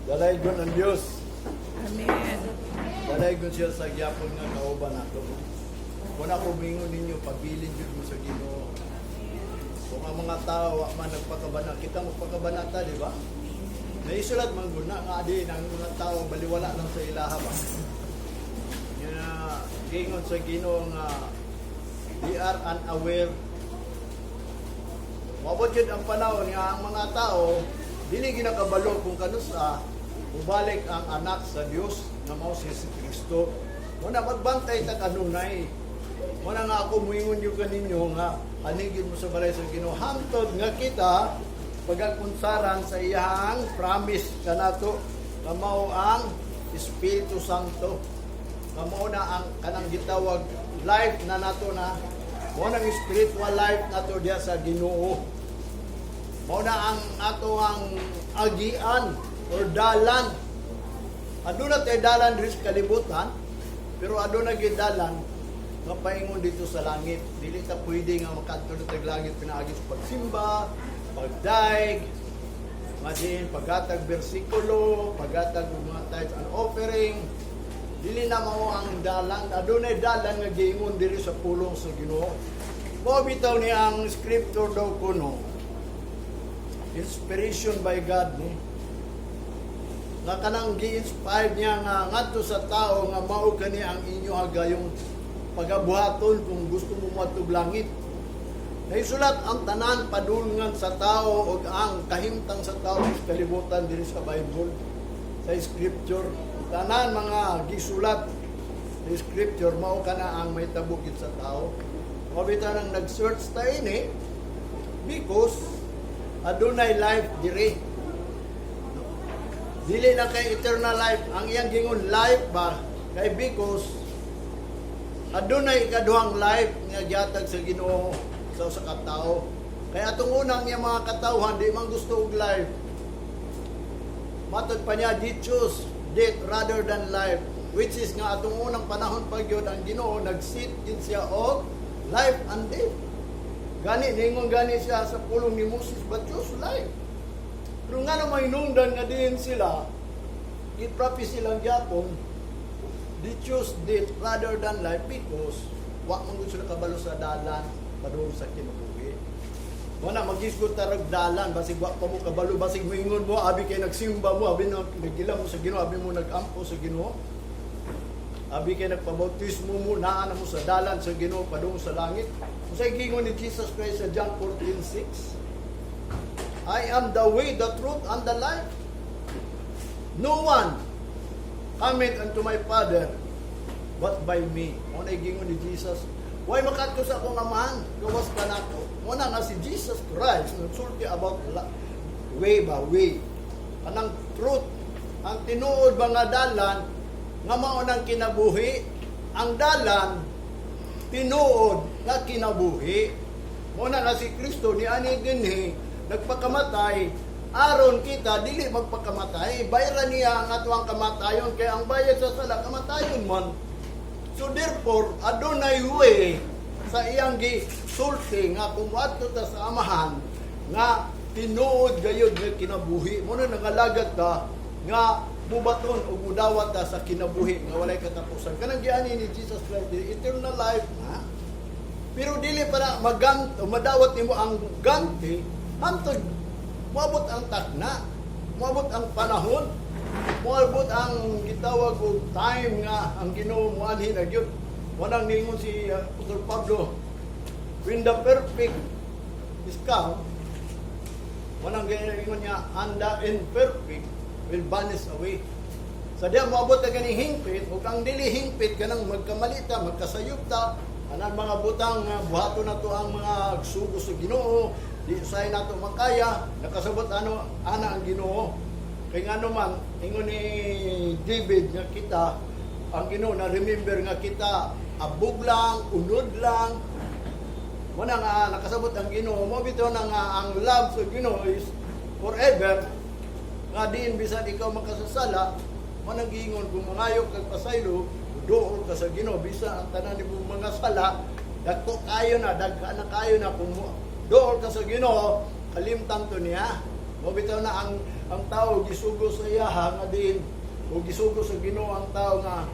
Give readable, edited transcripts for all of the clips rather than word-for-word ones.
Dalaygon ang Diyos. Amen. Dalaygon siya sa gyapon nga kauban nato. Kung ako mingon ninyo, pabilin yun mo sa Ginoo. Kung ang mga tao man nagpakabana, kita mo pagkabanata, di ba? Naisulat man guna nga di ng mga tao baliwala lang sa ilaha ba. Yan na gingon sa Ginoo nga they are unaware. Mabot yun ang panahon nga ang mga tao dili ginakabalo kung kanusa ubalik ang anak sa Dios na mao si Kristo. Muna magbantay ta kanunay. Muna nga ako muingon yung kaninyo nga anigin mo sa balay sa Ginoo hangtod nga kita pagagkunsaran sa iyang promise kanato nga mao ang Espiritu Santo. Nga mao na ang kanang gitawag life na nato na mao nang spiritual life nato diya sa Ginoo. Mao na ang ato ang agian or dalan. Aduna tay dalan diri sa kalibutan, pero aduna gyud dalan nga paingon dito sa langit. Dili ta pwede nga makadto sa langit pinaagi sa pagsimba, pagdaig, madin paghatag bersikulo, paghatag mga tithes and offering. Dili na mao ang dalan. Adunay dalan nga giingon diri sa pulong sa Ginoo. Mo bitaw ni ang scripture daw kuno. Inspiration by God ni. Nga kanang gi-inspired niya nga ngadto sa tao nga mao kani ang inyo hagayong pagabuhaton kung gusto mo matug langit. Naisulat ang tanan padulngan sa tao ug ang kahimtang sa tao sa kalibutan diri sa Bible, sa scripture. Tanan mga gisulat sa scripture mao kana ang may tabukid sa tao. Mabita nang nag-search ta ini because adunay life diri. Dili na kay eternal life. Ang iyang gingon life ba kay because adunay ikaduhang life nga gihatag sa Ginoo sa katao. Kaya atong unang niya mga katawhan di man gusto og life. Matod pa niya di choose death rather than life, which is nga atong unang panahon pa gyud ang Ginoo nagsit din siya og life and death. Gani ningon gani siya sa pulong ni Moses, but choose life. Pero nga na may nungdan nga din sila, i-prophecy silang gyapon, they choose death rather than life because wa man gud sila kabalo sa dalan padung sa kinabuhi. Wala magisgot tarag dalan basig wa pa mo kabalo basig moingon mo abi kay nagsimba mo abi nagila mo sa Ginoo abi mo nagampo sa Ginoo. Abi kay nagpabautismo mo naa na mo sa dalan sa Ginoo padung sa langit. Usay gingon ni Jesus Christ sa John 14:6. I am the way, the truth, and the life. No one cometh unto my Father but by me. Muna gingon ni Jesus. Why makadto sa akong amahan? Gawas ka nako. Muna nga si Jesus Christ nagsulti about way ba way. Anang truth, ang tinuod ba nga dalan nga mao nang kinabuhi. Ang dalan tinuod nga kinabuhi. Muna nga si Kristo ni ani dinhi nagpakamatay aron kita dili magpakamatay. Bayran niya ang atuang kamatayon kay ang bayad sa sala kamatayon man. So therefore adunay way sa iyang gisulti nga kung adto ta sa amahan nga tinuod gayud nga kinabuhi. Mo na nangalagad ta nga mubaton o mudawat ta sa kinabuhi nga walay katapusan. Kanang giani ni Jesus Christ eternal life ha? Pero dili para madawat nimo ang ganti hantod moabot ang takna, moabot ang panahon, moabot ang gitawag og time nga ang Ginoo moanhin na gyud. Wanang ningon si Apostol Pablo, when the perfect is come, wanang gingon niya, and the imperfect will vanish away. Sa diya moabot na ganing hingpit, ug ang dili hingpit kanang magkamalita, magkasayop ta, anang mga butang buhaton na to ang mga sugo sa Ginoo, di usay nato makaya, nakasabot ana ang Ginoo. Kay ngano man ingon ni David nga kita ang Ginoo na remember nga kita abog lang, unod lang. Muna nga nakasabot ang Ginoo, mo bitaw na nga ang love sa Ginoo is forever. Nga diin bisan ikaw makasasala, mo nang giingon kung mangayok kag pasaylo, dool ka sa Ginoo bisan ang tanan nimo mga sala, dagko kayo na, dagka na kayo na kung dool ka sa Ginoo, kalimtan to niya. Mo bitaw na ang ang tao gisugo sa iyaha nga din o gisugo sa Ginoo ang tao nga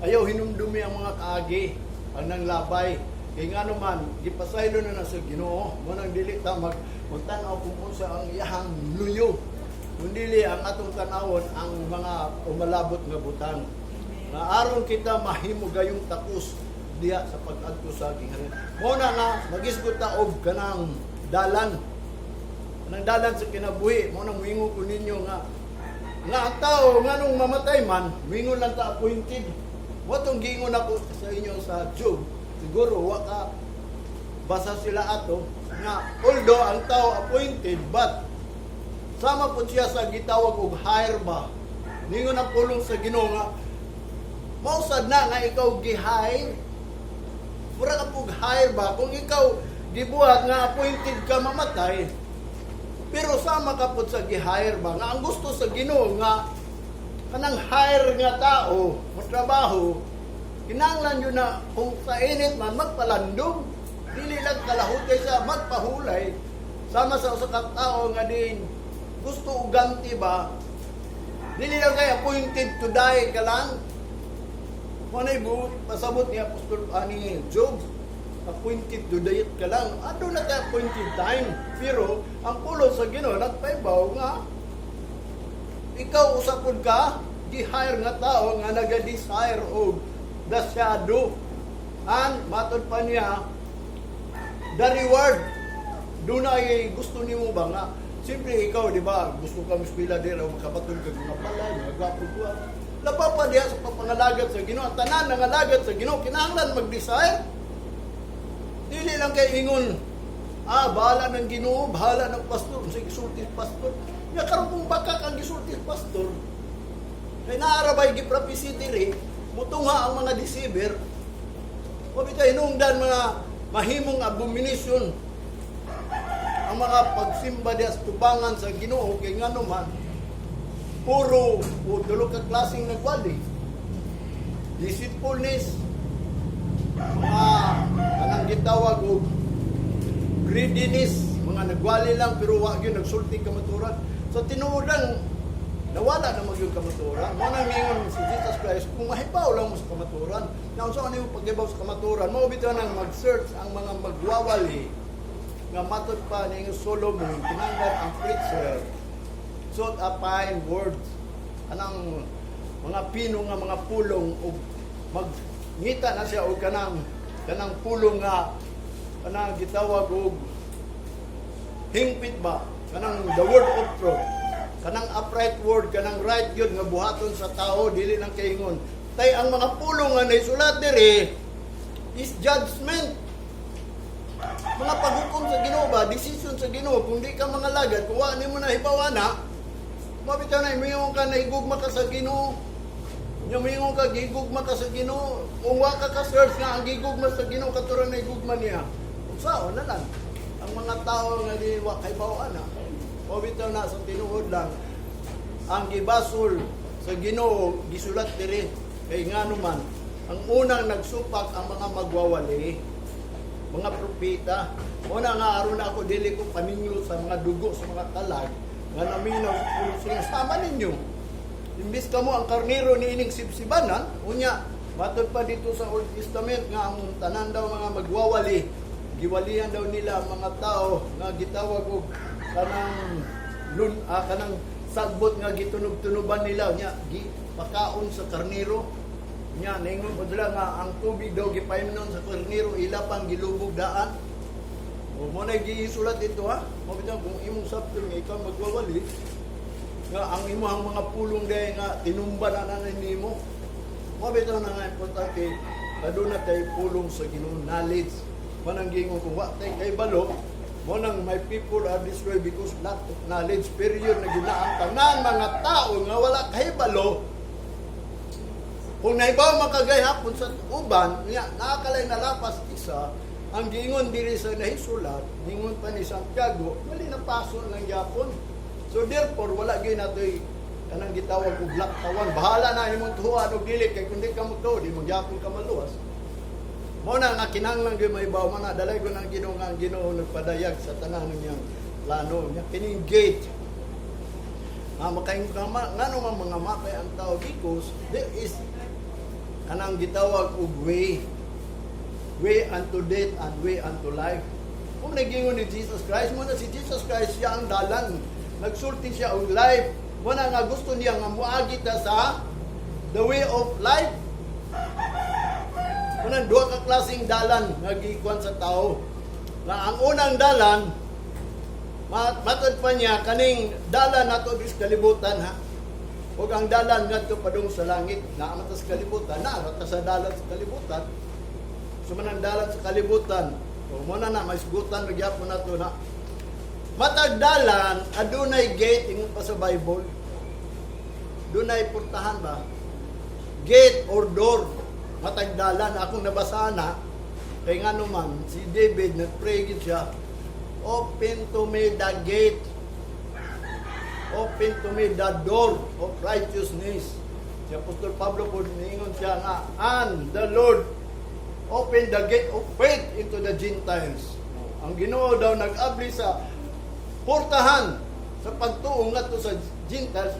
ayaw hinumdumi ang mga kaagi ang nanglabay. Kaya nga naman, gipasaylo na sa Ginoo, mo nang dili ta magtanaw kung unsa ang iyahang luyo. Kundi ang atong tanawon ang mga umalabot nga butang. Nga aron kita mahimo gayong takos diha sa pag-adto sa gingharian. Mo na nga magisgot ta og kanang dalan. Kanang dalan sa kinabuhi, mo nang wingo ko ninyo nga ang tao nganong mamatay man, wingon lang ta appointed. Watong gingon ako sa inyo sa Job. Siguro wa ka basa sila ato nga although ang tao appointed but sama po siya sa gitawag og hire ba. Ningon ang pulong sa Ginoo nga mausad na nga ikaw gi-hire. Mura ka pug hire ba kung ikaw gibuhat nga appointed ka mamatay. Pero sama ka po sa gi-hire ba nga ang gusto sa Ginoo nga kanang hire nga tao mo trabaho kinahanglan yun na kung sa init man magpalandong dili lang kalahutay sa magpahulay sama sa usa ka tao nga din gusto uganti ba dili lang kay appointed to die ka lang mo na ibu pasabot ni Apostol ani Job appointed to die ka lang adto na kay appointed time pero ang pulo sa Ginoo nagpaibaw nga ikaw usapod ka gi-hire nga tao nga naga-desire og the shadow and matod pa niya the reward doon ay gusto nimo ba nga siyempre ikaw di ba gusto ka miskwila dira o makabatol ka mga balay magapod ka lapa pa diha sa papangalagad sa Ginoo tanan nga alagad sa Ginoo kinahanglan mag-desire dili lang kay ingon bahala ng Ginoo bahala ng pastor sa gisultis pastor ya karon kung baka kang gisultis pastor kay naarabay gi-prophecy diri mutungha ang mga deceiver o bitay hinungdan mga mahimong abomination ang mga pagsimba diha sa tubangan sa Ginoo kay ngano man puro o dulo ka klaseng nagwali deceitfulness mga kanang gitawag og greediness mga nagwali lang pero wa gyud nagsulti kamaturan so tinuodan nawala na magyud kamaturan. Mo nang mingon si Jesus Christ kung mahibaw lang mo sa kamaturan. Nga unsa man imong paghibaw sa kamaturan, mao bitaw nang mag-search ang mga magwawali nga matod pa ning Solomon kinahanglan ang preacher sought a fine words anang mga pino nga mga pulong og magngita na siya og kanang pulong nga kanang gitawag og hingpit ba kanang the word of truth kanang upright word, kanang right yun nga buhaton sa tao, dili lang kaingon. Tay ang mga pulong nga naisulat diri is judgment. Mga paghukom sa Ginoo ba, decision sa Ginoo, kung di ka mga lagad, kung wa nimo na hibawana, mabitaw na imingon ka na higugma ka sa Ginoo. Mingon ka gigugma ka sa Ginoo. Kung wa ka ka-search nga ang gigugma sa Ginoo katuran na higugma niya. Kung sao na lang ang mga tao nga di wa kay bawana. O bitaw na sa tinuod lang ang gibasol sa Ginoo gisulat diri kay ngano man ang unang nagsupak ang mga magwawali mga propeta una nga aron ako dili ko paninyo sa mga dugo sa mga talag nga naminaw sa sama ninyo imbis kamo ang karnero ni ining sibsibanan unya matod pa dito sa Old Testament nga ang tanan daw mga magwawali giwalihan daw nila ang mga tao nga gitawag og kanang sagbot nga gitunog-tunuban nila nya pakaon sa karnero nya ningon padula nga ang tubig daw gipaimnon sa karnero ila pang gilubog daan o mo na giisulat ito ha mo bitaw kung imong sabto nga ikaw magwawali nga ang imong mga pulong day nga tinumba na nimo mo bitaw na nga importante aduna tay pulong sa Ginoo knowledge manang gingon kung wa tay kay balo mo nang my people are destroyed because lack of knowledge. Period na ginaang tanan mga tao nga wala kahibalo. Kung naibaw makagayhapon sa uban, nakakalay na lapas isa, ang gingon diri sa nahisulat, gingon pa ni Santiago, mali na paso ng Japon. So therefore, wala gyud natoy kanang gitawag og laktawan. Bahala na imong tuhuan og dili kay kundi ka magtuo, di mo Japon ka maluwas. Mo na nga kinahanglan gyud maibaw man dalay ko nang Ginoo nga ang Ginoo nagpadayag sa tanan niyang plano niya kining gate Ngano man mga mapay ang tao because there is kanang gitawag og way unto death and way unto life. Kung nagingon ni Jesus Christ, muna si Jesus Christ siya ang dalan. Nagsulti siya og life. Muna nga gusto niya nga muagi ta sa the way of life. Muna duha ka klaseng dalan nga gikuan sa tao. Nga ang unang dalan matod pa niya kaning dalan nato sa kalibutan ha. Ug ang dalan ngadto padung sa langit na sa kalibutan, na sa dalan sa kalibutan. Sumanang dalan sa kalibutan. O muna na maisgutan magyapon nato na. Matag dalan adunay gate ingon pa sa Bible. Dunay portahan ba? Gate or door. Matag dalan akong nabasa na kay ngano man si David nagpray gid siya. Open to me the gate. Open to me the door of righteousness. Si Apostol Pablo po niingon siya nga, and the Lord open the gate of faith into the Gentiles. Ang Ginoo daw nag-abli sa portahan sa pagtuo ngadto sa Gentiles,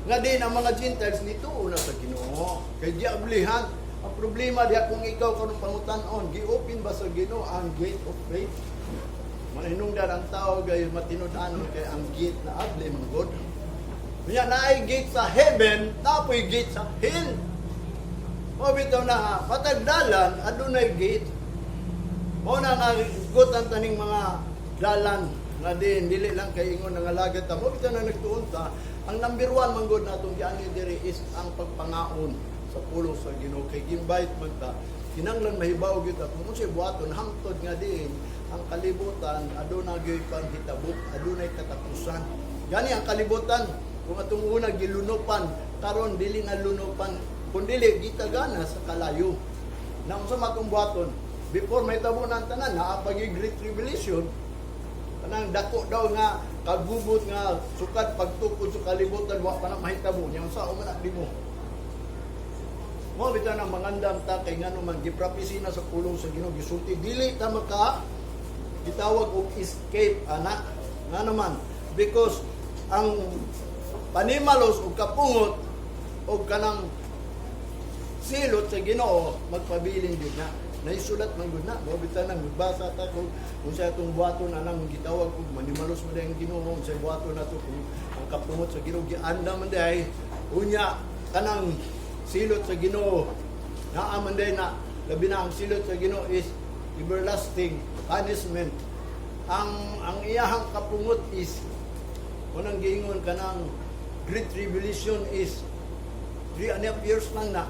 nga din ang mga Gentiles nituo na sa Ginoo. Kay giablihan, ang problema diha kung ikaw karon pangutan-on, gi-open ba sa Ginoo ang gate of faith? Maninungdan ang tao gay matinud-anon kay ang gate na abli man God. Kanya naay gate sa heaven, napoy gate sa hell. O bitaw na nga, patagdalan, adunay gate. O na nga, gutan taning mga dalan, nga din, dili lang kay ingon nga lagat ta. Mo bitaw na nagtuon ta, ang number 1 man God natong giani diri is ang pagpangaon sa pulong sa Ginoo. Kay invite man ta, kinanglan mahibaw gyud ta. Kung siya buhaton, hangtod nga din, ang kalibutan, adunay gyud panghitabo, adunay katapusan. Gani ang kalibutan, kung atong una gilunopan, karon dili na lunopan, kundili gitagana sa kalayo. Na unsa matong buhaton, before may tabo ng tanan, naapag Great Tribulation, kanang dako daw nga kagubot nga sukad pagtukod sa kalibutan wa pa na mahitabo nya unsa man di mo. Mo bitaw nang mangandam ta kay ngano man giprapisi na sa pulong sa Ginoo gisulti dili ta maka gitawag og escape ana. Ngano man because ang panimalos o kapungot o kanang silot sa Ginoo magpabilin gyud na naisulat man gyud na mo bitan nang magbasa ta kung sa atong buhaton anang gitawag og manimalos man ang Ginoo sa buhaton nato kung ang kapungot sa Ginoo gianda man day unya kanang silot sa Ginoo naa man day na labi na ang silot sa Ginoo is everlasting punishment. Ang iyahang kapungot is unang giingon kanang Great Tribulation is 3.5 years lang na.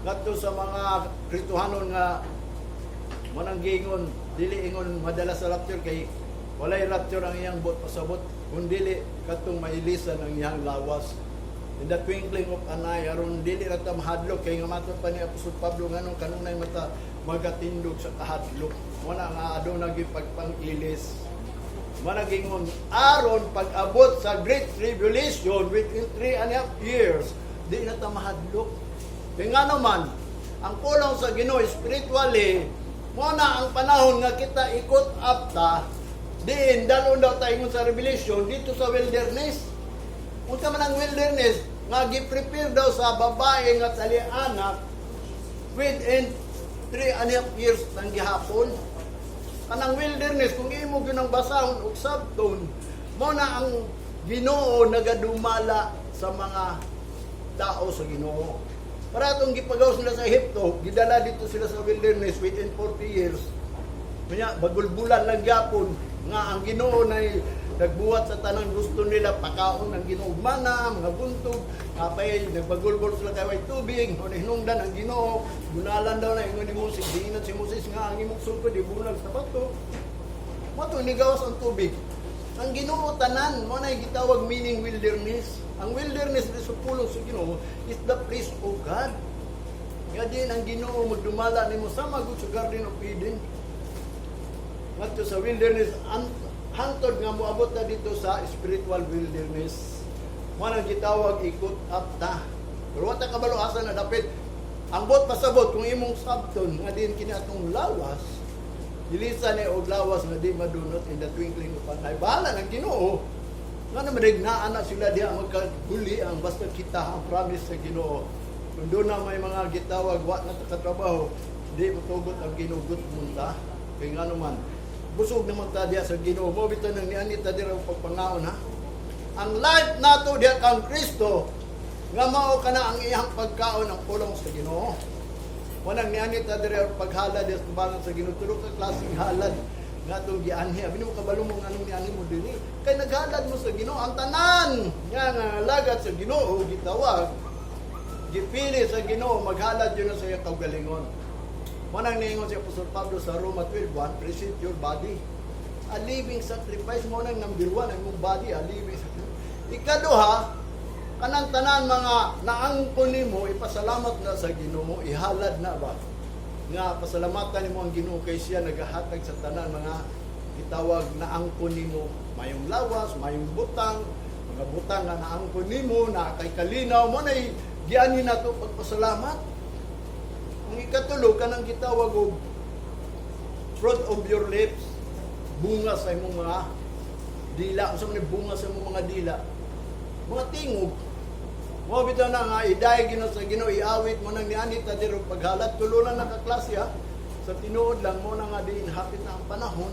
Ngadto sa mga Kritohanon nga manang giingon dili ingon madala sa rapture kay walay rapture ang iyang bot pasabot kun dili katong mailisan ang iyang lawas. In the twinkling of an eye aron dili ra ta mahadlok kay nga matud pa ni Apostol Pablo nganong kanunay mata magatindog sa kahadlok. Wala nga aduna gyud pagpangilis. Managingon aron pag-abot sa Great Tribulation within 3.5 years di na ta mahadlok. Kaya nga naman ang pulong sa Ginoo spiritually mo na ang panahon nga kita ikot up ta diin dalon daw tayo sa Revelation dito sa wilderness. Unsa man ang wilderness nga gi-prepare daw sa babae nga tali-anak within 3.5 years nang gihapon. Kanang wilderness kung imo gyud basahon og sabton mo na ang Ginoo nagadumala sa mga tao sa Ginoo. Para itong gipagaw sila sa Ehipto, gidala dito sila sa wilderness within 40 years. Kanya bagulbulan lang gyapon nga ang Ginoo na nagbuhat sa tanang gusto nila pakaon ng Ginoo mana mga buntog kapay nagbagulbol sila kay tubig o hinungdan ang Ginoo gunalan daw na ingon ni Moses diinan si Moses nga ang imong sulpod ibulag sa bato mato ni gawas ang tubig ang Ginoo tanan mo na gitawag meaning wilderness. Ang wilderness sa pulong sa Ginoo is the place of God. Nga din ang Ginoo magdumala nimo sa magud sa Garden of Eden. Ngadto sa wilderness hangtod nga moabot na dito sa spiritual wilderness. Mo nang gitawag ikot up ta. Pero wata kabalo asa na dapit ang bot pasabot kung imong sabton nga din kini atong lawas. Dilisan ni og lawas nga di madunot in the twinkling of an eye. Bahala ng Ginoo. Nga naman nagnaan na sila diya magkaguli ang basta kita ang promise sa Ginoo. Kung doon na may mga gitawag, wa na katrabaho, di matugot ang ginugot munta. Kaya nga naman, busog naman ta diya sa Ginoo. Mo bitaw nang niani ta diya pagpangaon ha. Ang life nato diya kang Kristo, nga mao kana ang iyang pagkaon ang pulong sa Ginoo. Wanang niani ta diya paghalad diya sa sa Ginoo, tulo ka klaseng halad nga itong gianhi. Abin mo kabalo mo nga nung niani mo din eh. Kaya naghalad mo sa Ginoo. Ang tanan nga lagat sa Ginoo, gitawag, gipili sa Ginoo, maghalad yun na sa iyang kaugalingon. Manang niingon si Apostol Pablo sa Roma 12:1, present your body. A living sacrifice mo nang number 1, ang mong body, a living sacrifice. Ikaduha, kanang tanan mga naangkon nimo, ipasalamat na sa Ginoo, ihalad na ba? Nga pasalamatan nimo ang Ginoo kay siya nagahatag sa tanan mga gitawag na angkon nimo, mayong lawas, mayong butang, mga butang na naangkon nimo na kay kalinaw mo na giani nato pagpasalamat. Ang ikatulo kanang gitawag og fruit of your lips, bunga sa imong mga dila. Unsa man bunga sa imong mga dila? Mga tingog. Mo bitaw na nga iday Ginoo sa Ginoo, iawit mo nang niani ta diro paghalad. Tulo lang nakaklase ha. Sa tinuod lang mo na nga din hapit na ang panahon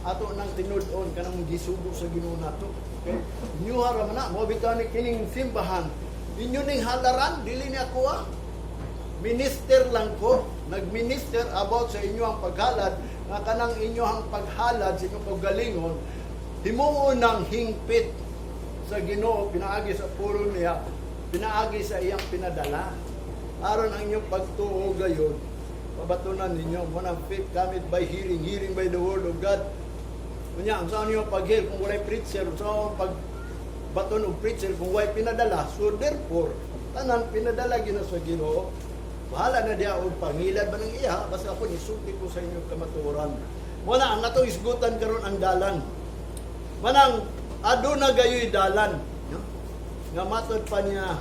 ato nang tinud-on kanang gisugo sa Ginoo nato. Okay? Inyo ra man na mo bitaw ni kining simbahan. Inyo ning halaran dili ni ako ah. Minister lang ko, nagminister about sa inyo ang paghalad, nga kanang inyo ang paghalad sa inyong kagalingon, himuon ng hingpit sa Ginoo, pinaagi sa pulong niya, pinaagi sa iyang pinadala. Aron ang inyong pagtuo gayon, pabatunan ninyo, muna faith cometh by hearing, hearing by the word of God. Kunya, ang saan niyo pag-heal kung walay preacher, saan pagbaton o preacher kung walay pinadala. So therefore, tanan pinadala gina sa Ginoo, bahala na diya o pangilad ba ng iya, basta ako nisulti ko sa inyong kamaturan. Muna, ang atong isgutan karon ang dalan. Manang, aduna gayoy dalan. No? Nga matod pa niya,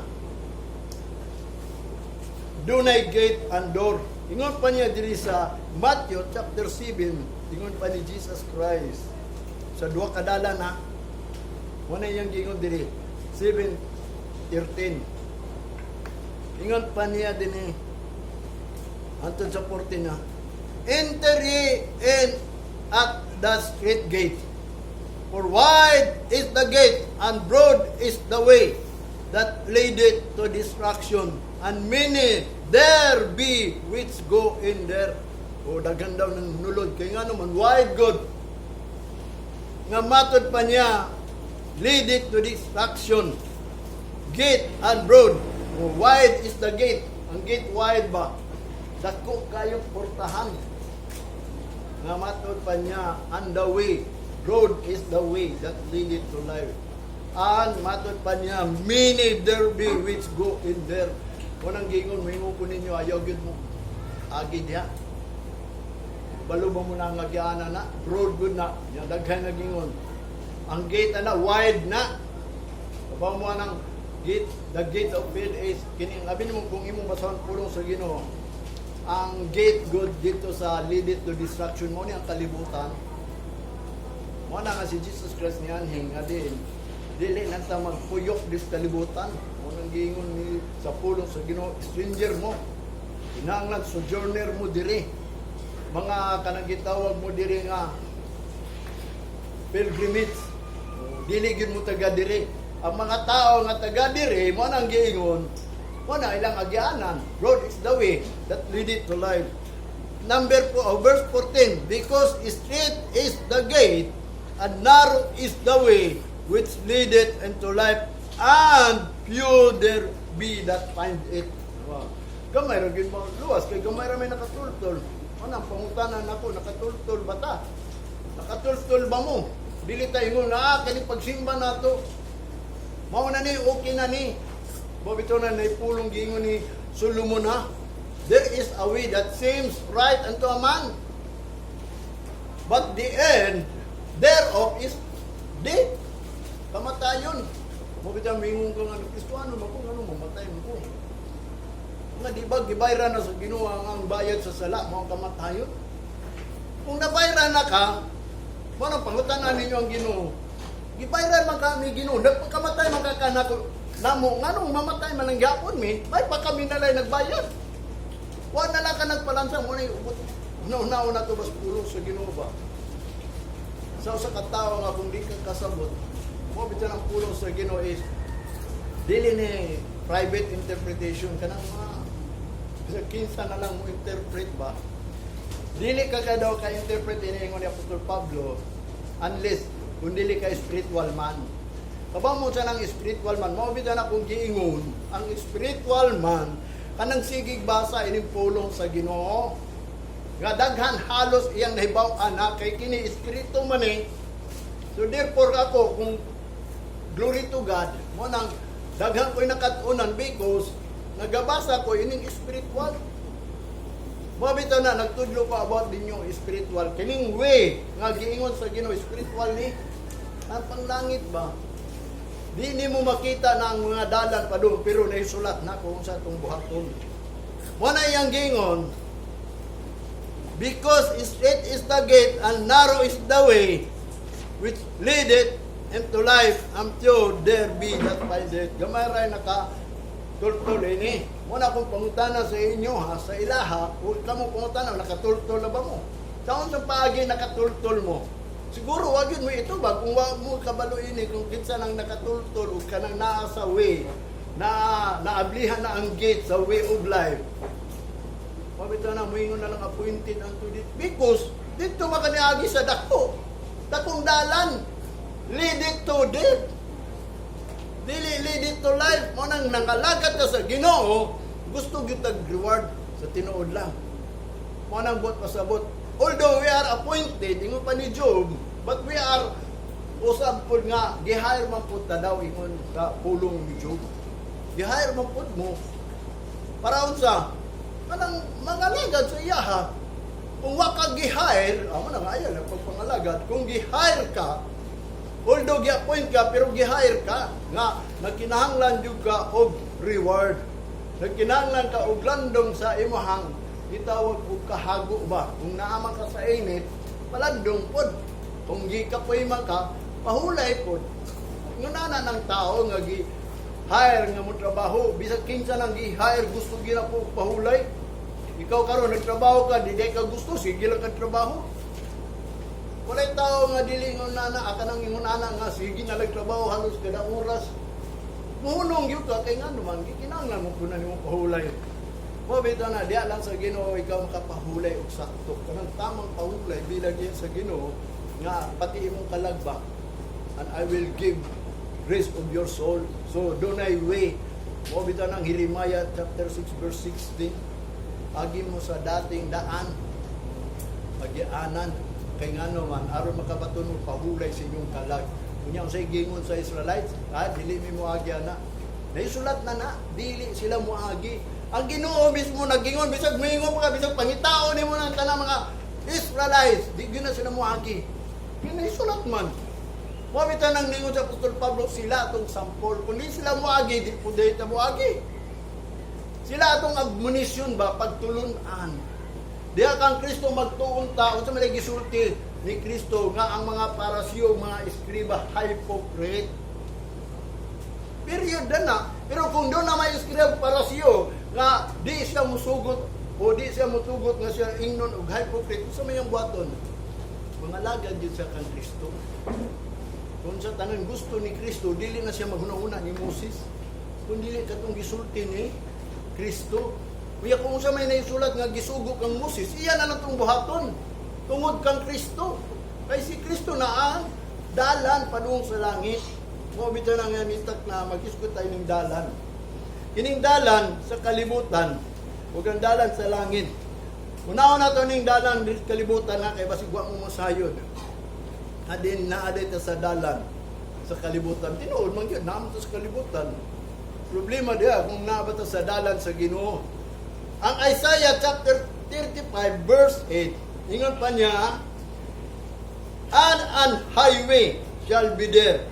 dunay gate and door. Ingon pa niya diri sa Matthew chapter 7, ingon pa ni Jesus Christ. Sa duha ka dalan ha. Muna yung gingon diri, 7:13. Ingon pa niya din eh, antod sa 14 na, enter ye in at the straight gate. For wide is the gate, and broad is the way that leadeth to destruction, and many there be which go in there. O daghan daw ng nulod, kaya nga naman, wide good. Nga matod pa niya, leadeth to destruction. Gate and broad. O wide is the gate. Ang gate wide ba? Dako kayong portahan. Nga matod pa niya, and the way. Road is the way that leadeth to life. And matod pa niya, many there be which go in there. Kunang gingon, may ko ninyo, ayaw gid mo. Agi diya. Balo ba mo na nga giana na? Road good na. Yung daghan na gingon. Ang gate na, wide na. Kabaw mo ng gate, the gate of faith is, kining, abin mo kung imong basahan pulong sa Ginoo, ang gate good dito sa leadeth to destruction mo ni ang kalibutan. Mo na nga si Jesus Christ ni anhing nga din dili nang ta magpuyok dis kalibutan. Mo nang giingon ni sa pulong sa Ginoo, stranger mo, kinahanglan sojourner mo diri, mga kanang gitawag mo diri nga pilgrimage, dili gid mo taga diri. Ang mga tao nga taga diri mo nang giingon, mo na ilang agyanan, road is the way that leadeth to life. Verse 14, because straight is the gate and narrow is the way which leadeth into life, and few there be that find it. Wow. Gamay ra gyud mo luwas kay gamay ra may nakatultol. Anang pangutanan nako, nakatultol ba ta? Nakatultol ba mo? Dili ta ingon na kani pagsimba nato. Mao na ni okay na ni. Bobito na naipulong gingon ni Solomon ha. There is a way that seems right unto a man, but the end thereof is death. Kamatayon. Bobito mingon ko nga Kristiano ba kung ano mamatay mo ko. Nga di ba gibayran na sa Ginoo ang bayad sa sala mo kamatayon? Kung nabayran na ka, mo nang pangutanan ninyo ang Ginoo. Gibayran man kami Ginoo, nagpakamatay man ka kanako namo nganong mamatay man ang gyapon mi, may pa kami nalay nagbayad. Wa na lang ka nagpalansa mo na una to bas pulong sa Ginoo ba. Sa usa ka tawo nga kung di ka kasabot, mo bitan ang pulong sa Ginoo is dili ni private interpretation kanang mga kinsa na lang mo interpret ba. Dili ka daw ka interpret ini ingon ni Apostol Pablo unless kung dili ka spiritual man. Kaba mo sa nang spiritual man, mo bitan akong giingon, ang spiritual man kanang sigig basa ining pulong sa Ginoo. Nga daghan halos iyang nahibaw-an na kay kini espiritu man eh. So therefore ako kung glory to God, mo nang daghan ko'y nakatunan because nagabasa ko ining spiritual. Mabito na nagtudlo ko about ninyo spiritual. Kining way nga giingon sa Ginoo spiritual ni ang panglangit ba? Di ni mo makita na ang mga dalan pa doon pero naisulat na kung sa itong buhaton. Mo na iyang giingon because straight is the gate and narrow is the way which leadeth into life, and few there be that find it. Gamay ray nakatultol ini. Muna akong pangutana sa inyo ha, sa ilaha, kung kamo pangutana, nakatultol na ba mo? Saan sa paagi nakatultol mo? Siguro wag yun mo ito ba? Kung wag mo kabalo ini, kung kinsa nang nakatultol, o ka nang naa sa way, na naablihan na ang gate sa way of life. Mabito na, muingon na lang appointed unto it. Because, dito makaniagi sa dako. Dakong dalan. Lead it to death. Dili lead it to life. Mo nang nangalagat ka sa Ginoo, gusto kita reward sa tinuod lang. Mo nang buot pasabot. Although we are appointed, ingon pa ni Job, but we are usab pod nga gihire man pud ta daw ingon sa pulong ni Job. Gihire man pud mo para unsa? Kanang mangalagad sa iyaha. Kung wa ka gihire, amo na nga ayan ang pagpangalagad. Kung gihire ka, although gi-appoint ka, pero gi-hire ka, nga, nagkinahanglan jud ka og reward. Nagkinahanglan ka og landong sa imahang, itawag og kahago ba? Kung naaman ka sa init, palandong pod. Kung gi-kapoy man ka, pahulay pod. Ngunana ng tao nga gi-hire nga mo trabaho, bisag kinsa nang gi-hire, gusto gina po pahulay. Ikaw karon nagtrabaho ka, di ka gusto, sige lang kang trabaho. Walay tao nga dili ngon nana aka nang ingon ana nga sige na nagtrabaho halos kada oras. Muhunong gyud ka kay ngano man gikinahanglan mo kunan nimo pahulay. Mo bitaw na diya lang sa Ginoo ikaw makapahulay og sakto. Kanang tamang pahulay bilang diya sa Ginoo nga pati imong kalagba and I will give rest of your soul. So dunay way. Mo bitaw nang Jeremiah chapter 6 verse 16. Agi mo sa dating daan. Pagianan kay ngano man aron makabaton mo pahulay sa inyong kalag. Kunya unsay gingon sa Israelites, dili mi moagi ana. Naisulat na dili sila moagi. Ang Ginoo mismo nagingon bisag moingon pa bisag pangitao nimo nang tanang mga Israelites, di gyud na sila moagi. Naisulat man. Mo bitan nang ningon sa Apostol Pablo sila atong sampol. Kung di sila moagi, di pud ta moagi. Sila atong admonition ba pagtulunan. Diya kang Kristo magtuon ta unsa man gisulti ni Kristo nga ang mga parasyo, mga eskriba hypocrite. Period na. Pero kung doon na may eskriba parasyo nga di siya musugot o di siya mutugot nga siya ingnon og hypocrite, unsa may ang buhaton? Mangalagad jud sa kang Kristo. Kung sa tanan gusto ni Kristo, dili na siya maghuna-una ni Moses. Kung dili katong gisulti ni Kristo. Kuya kung sa may naisulat nga gisugo kang Moses, iyan na lang itong buhaton. Tungod kang Kristo. Kay si Kristo na ang dalan padung sa langit. Mo bitaw na nga mistak na mag-iskot tayo ng dalan. Kining dalan sa kalibutan, ug ang dalan sa langit. Unaon na to ning dalan sa kalibutan na kay basig wa mo masayod. Adin na aday ta sa dalan sa kalibutan. Tinuod man gyud naam ta sa kalibutan. Problema dia kung naabata sa dalan sa Ginoo. Ang Isaiah chapter 35 verse 8, ingon pa niya, and an highway shall be there,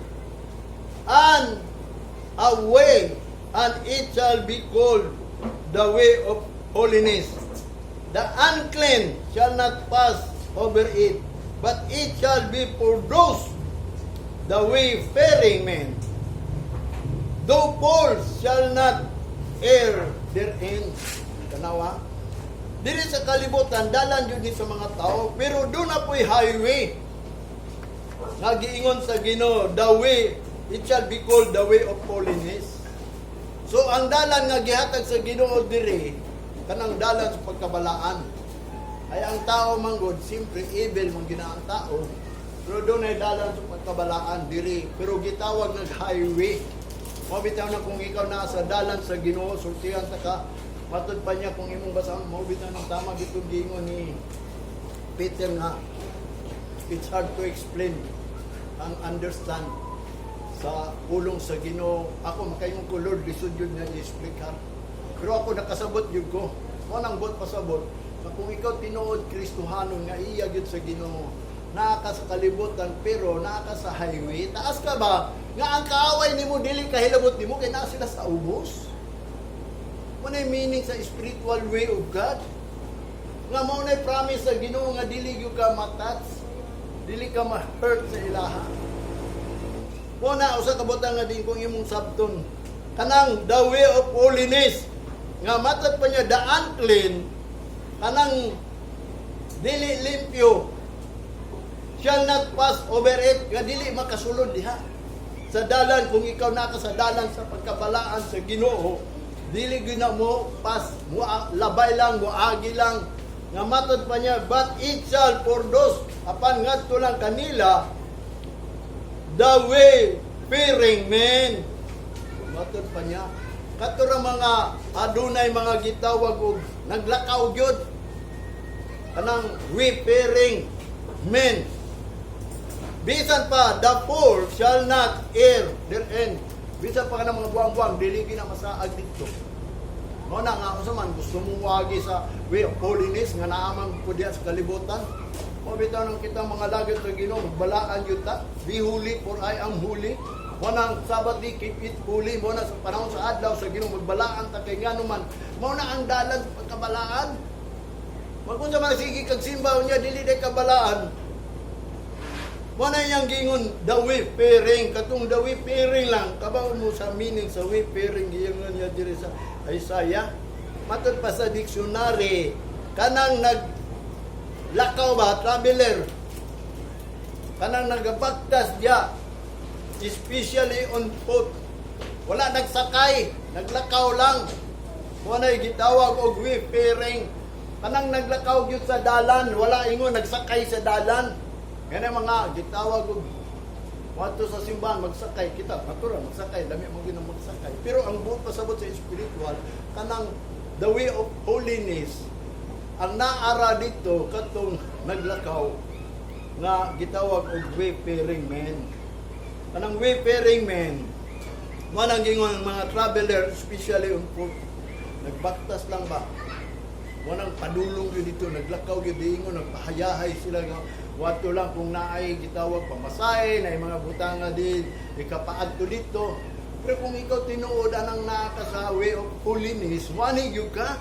and a way, and it shall be called the way of holiness. The unclean shall not pass over it, but it shall be for those the wayfaring men. Though fools shall not err therein. Tanawa. Dili sa kalibutan, dalan yun din sa mga tao, pero doon na po'y highway. Nagiingon sa Ginoo, the way, it shall be called the way of holiness. So, ang dalan nga gihatag sa Ginoo diri, kanang dalan sa pagkabalaan. Ay ang tao manggod, simpre evil mong ginaang tao. Pero doon ay dalan sa pagkabalaan diri, pero gitawag ng highway. Mabitaw na kung ikaw nasa dalan sa Ginoo, sultihan ta ka, matod pa niya kung imong basahon, mabitaw ng tama gitong gingon ni Peter nga, it's hard to explain ang understand sa pulong sa Ginoo. Ako makayong ko Lord, lisod yun nga i-explain ka. Pero ako nakasabot yun ko. Mo nang bot pasabot, na kung ikaw tinuod Kristohanon nga iya yun sa Ginoo, naaka sa kalibutan pero naaka sa highway, taas ka ba? Nga ang kaaway nimo dili kahilabot nimo kay naa sila sa ubos. Mo na meaning sa spiritual way of God. Nga mo na promise sa Ginoo nga dili gyud ka matats, dili ka ma-hurt sa ilaha. Mo na usa ka butang nga din kung imong sabton kanang the way of holiness nga matad pa niya the unclean kanang dili limpyo shall not pass over it, nga dili makasulod diha sa dalan. Kung ikaw naka sa dalan sa pagkabalaan sa Ginoo, dili gina mo pas mo labay lang, mo agi lang, nga matod pa niya, but it shall for those apan ngadto lang kanila the way fearing men. Matod pa niya katura mga adunay mga gitawag og naglakaw gyud kanang wayfaring men. Bisan pa, the poor shall not err therein. Bisan pa ka ng mga buwang-buwang, dili na masaag dito. Mo na nga ako man, gusto mong wagi sa way of holiness, nga naamang po diya sa kalibutan. Mo bitaw ng kitang mga lagit sa Ginoo, balaan yun ta, be holy for I am holy. Mo nang Sabbath day, keep it holy. Mo na sa panahon sa adlaw sa Ginoo, magbalaan ta kay ngano man. Mo na ang dalan sa pagkabalaan. Magkunsa man sige kag simbaw niya, dili day kabalaan. Wala yang gingon the wayfaring, katong the wayfaring lang kabaw mo sa meaning sa wayfaring gingon niya diri sa Isaiah. Matod pa sa dictionary, kanang naglakaw ba traveler, kanang nagabaktas diya, especially on foot, wala nagsakay, naglakaw lang. Wala gitawag og wayfaring, kanang naglakaw gyud sa dalan, wala ingon nagsakay sa dalan. Kaya mga gitawag og wato sa simbahan magsakay kita, patura magsakay, dami mo ginang magsakay. Pero ang buot pasabot sa spiritual kanang the way of holiness, ang naara dito katong naglakaw nga gitawag og wayfaring men. Kanang wayfaring men, manang gingon mga traveler, especially on foot, nagbaktas lang ba? Wanang padulong yun dito, naglakaw yun diingon, nagpahayahay sila nga wato lang kung naay gitawag pamasahe, naay mga butanga din, ikapaadto dito. Pero kung ikaw tinuod anang naka sa way of holiness, wani gyud ka.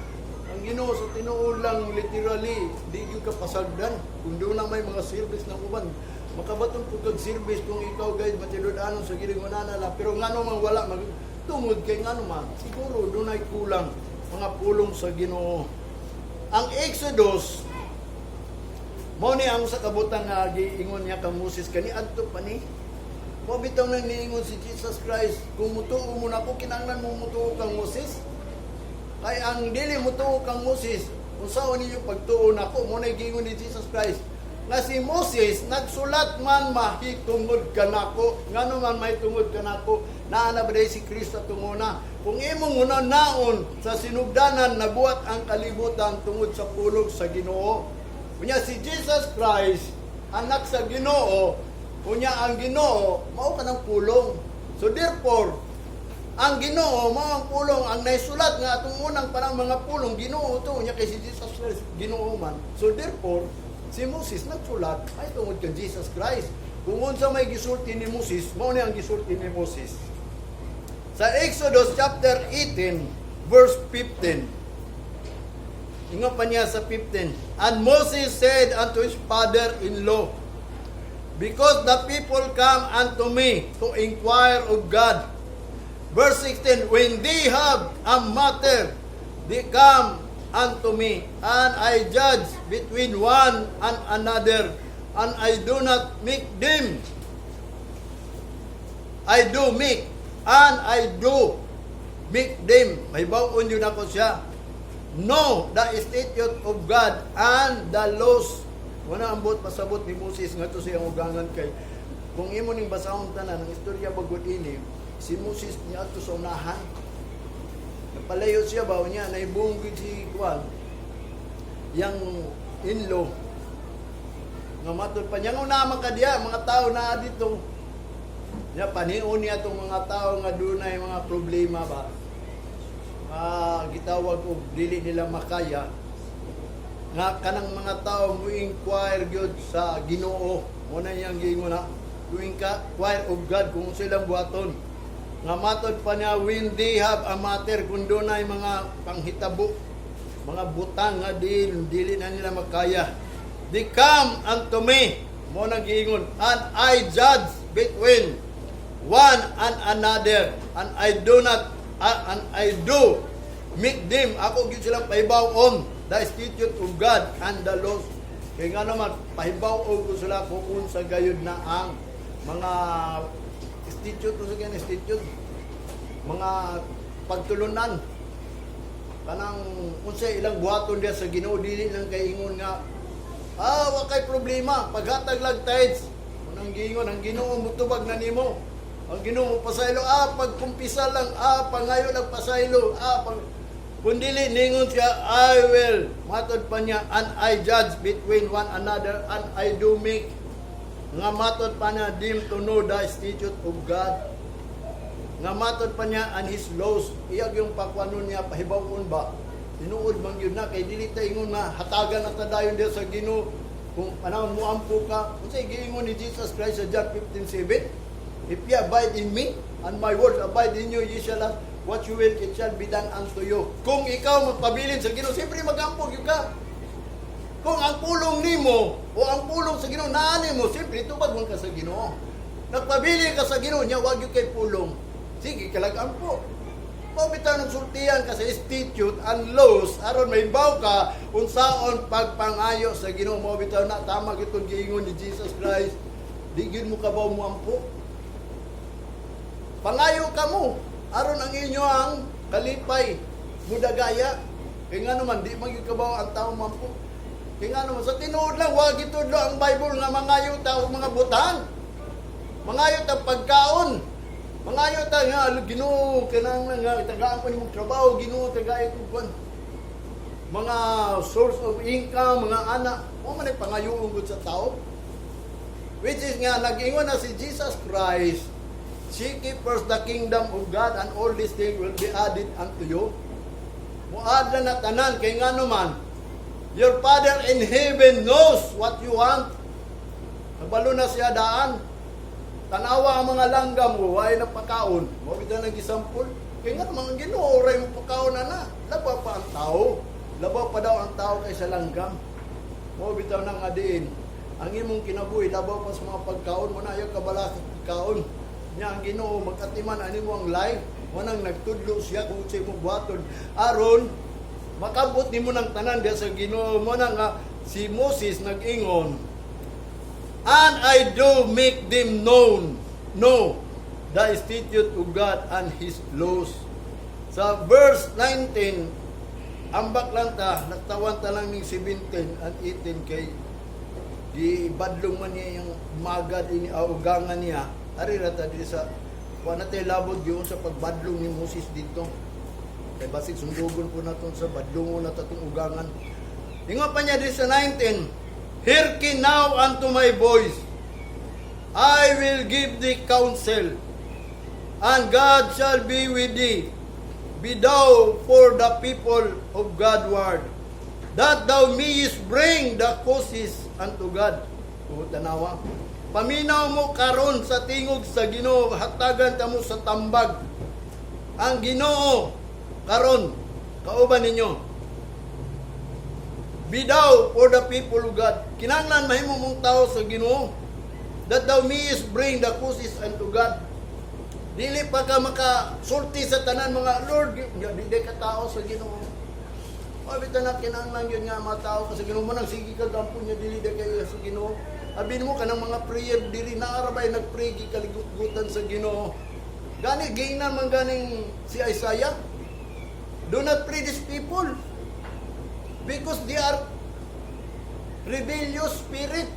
Ang Ginoo sa tinuod lang literally, di gyud ka pasagdan. Kung doon lang may mga service ng uban, makabaton po kag service kung ikaw guys matinud-anon sa gilingonana lang. Pero ngano man wala magtungod kay ngano man, siguro doon ay kulang mga pulong sa Ginoo. Ang Exodus mo ni ang sa kabutang nga giingon niya ka Moses kani adto pa ni. Mo bitaw nang niingon si Jesus Christ, kung mutuo mo na ko kinahanglan mo mutuo kang Moses. Kay ang dili mutuo kang Moses, unsaon niyo pagtuo nako mo na giingon ni Jesus Christ. Nga si Moses nagsulat man mahitungod kanako, ngano man mahitungod kanako, naa na ba si Kristo tunguna. Kung imong una naon sa sinugdanan nabuhat ang kalibutan tungod sa pulong sa Ginoo. Kunya si Jesus Christ, anak sa Ginoo, kunya ang Ginoo, mao ka ng pulong. So therefore, ang Ginoo, mao ang pulong, ang naisulat nga atong unang parang mga pulong, Ginoo to, kunya kay si Jesus Christ, Ginoo man. So therefore, si Moses nagsulat, ay tungod kay Jesus Christ. Kung unsa may gisulti ni Moses, mao ni ang gisulti ni Moses. Sa Exodus chapter 18, verse 15, ingon pa niya sa 15, and Moses said unto his father-in-law, Because the people come unto me to inquire of God. Verse 16, when they have a matter, they come unto me, and I judge between one and another, and I do not make them. I do make, and I do make them. May bawon yun ako siya. Know the statute of God and the laws. Wala ambot pasabot ni Moses nga to siyang ugangan kay. Kung imo ning basahon tanan ang istorya bagod ini, si Moses niya ato sa unahan. Napalayo siya ba niya naibunggid si Juan. Yang inlo nga matod pa niya una man kadiya mga tao na dito. Ya paniun niya tong mga tao nga dunay mga problema ba. Gitawag og dili nila makaya nga kanang mga tao mo inquire gyud sa Ginoo mo na yang gingon na doing ka inquire of God kung silang buhaton nga matod pa niya when they have a matter kung dunay mga panghitabo mga butang nga dili na nila makaya they come unto me mo na giingon and I judge between one and another and I do make them ako gyud silang pahibawon the statute of God and the laws kay nga naman pahibawon ko sila kung unsa gayud na ang mga statute mga pagtulunan kanang unsa ilang buhaton dia sa Ginoo dili lang kay ingon nga wa kay problema paghatag lang tithes unang giingon ang Ginoo mutubag na nimo ang Ginoo pasaylo pagkumpisa lang pangayo lang pasaylo kundili ningon siya I will matod pa niya and I judge between one another and I do make nga matod pa niya them to know the statute of God nga matod pa niya and his laws iyag yung pakwanon niya pahibawon ba tinuod man yun na kay dili ta ingon nga hatagan na tadayon dia sa Ginoo kung panahon mo ampo ka unsay giingon ni Jesus Christ sa John 15:7 if ye abide in me and my words abide in you ye shall have what you will it shall be done unto you kung ikaw magpabilin sa Ginoo siyempre magampog yun ka kung ang pulong nimo o ang pulong sa Ginoo naani mo siyempre tubag mo ka sa Ginoo nagpabilin ka sa Ginoo nya wag yung kay pulong sige kalagaan po bitaw nagsultihan ka sa statute and laws aron may baw ka unsaon pagpangayo sa Ginoo mo bitaw na tama gitong giingon ni Jesus Christ di gyud mo kabaw mo ampo pangayo ka mo aron ang inyo ang kalipay mudagaya kay nga naman di man gyud kabaw ang tao mampo kay nga naman sa tinuod lang wa gitudlo ang Bible nga mangayo ta og mga butang mangayo ta pagkaon mangayo ta nga Ginoo kanang nga tagaan pa nimong trabaho Ginoo tagay ko mga source of income mga anak mo man pangayoon gud sa tao which is nga nag-ingon na si Jesus Christ seek ye first the kingdom of God and all these things will be added unto you. Muad na tanan kay nga naman your Father in heaven knows what you want. Nagbalo na siya daan. Tanawa ang mga langgam mo, ay napakaon. Mo bitaw nang gisampol. Kay nga naman ang Ginoo ray mo pakaon na. Labaw pa ang tao. Labaw pa daw ang tao kaysa langgam. Mo bitaw nang adiin. Ang imong kinabuhi labaw pa sa mga pagkaon mo na ayo kabala sa pagkaon. Nya ang Ginoo magkatiman ani mo ang life wanang nagtudlo siya kung sa imong buhaton aron makabot nimo ng tanan diha sa Ginoo mo na nga si Moses nag-ingon and I do make them know the statute of God and his laws sa verse 19 ambak lang ta nagtawan ta lang ning 17 and 18 kay di badlong man niya yung magad ini ugangan niya ari rata di sa wa na tay labot gyud sa pagbadlong ni Moses dito kay basig sundugon po naton sa badlongon na tatong ugangan ingon pa niya di sa 19 hearken now unto my voice I will give thee counsel and God shall be with thee be thou for the people of God word that thou mayest bring the causes unto God tanawa paminaw mo karon sa tingog sa Ginoo hatagan ta mo sa tambag ang Ginoo karon kauban ninyo be thou for the people of God kinahanglan mahimo mong tao sa Ginoo that thou mayest bring the causes unto God. Dili pa ka makasulti sa tanan mga Lord, di ka tao sa Ginoo. O bitan na kinahanglan yun nga mga tao ka sa Ginoo mo nang sige ka gampo niya dili di kayo sa Ginoo. Abin mo kanang mga prayer diri na arabay nagpray kaligutan sa Ginoo. Gani gingnan man ganing si Isaiah. Do not pray these people because they are rebellious spirit.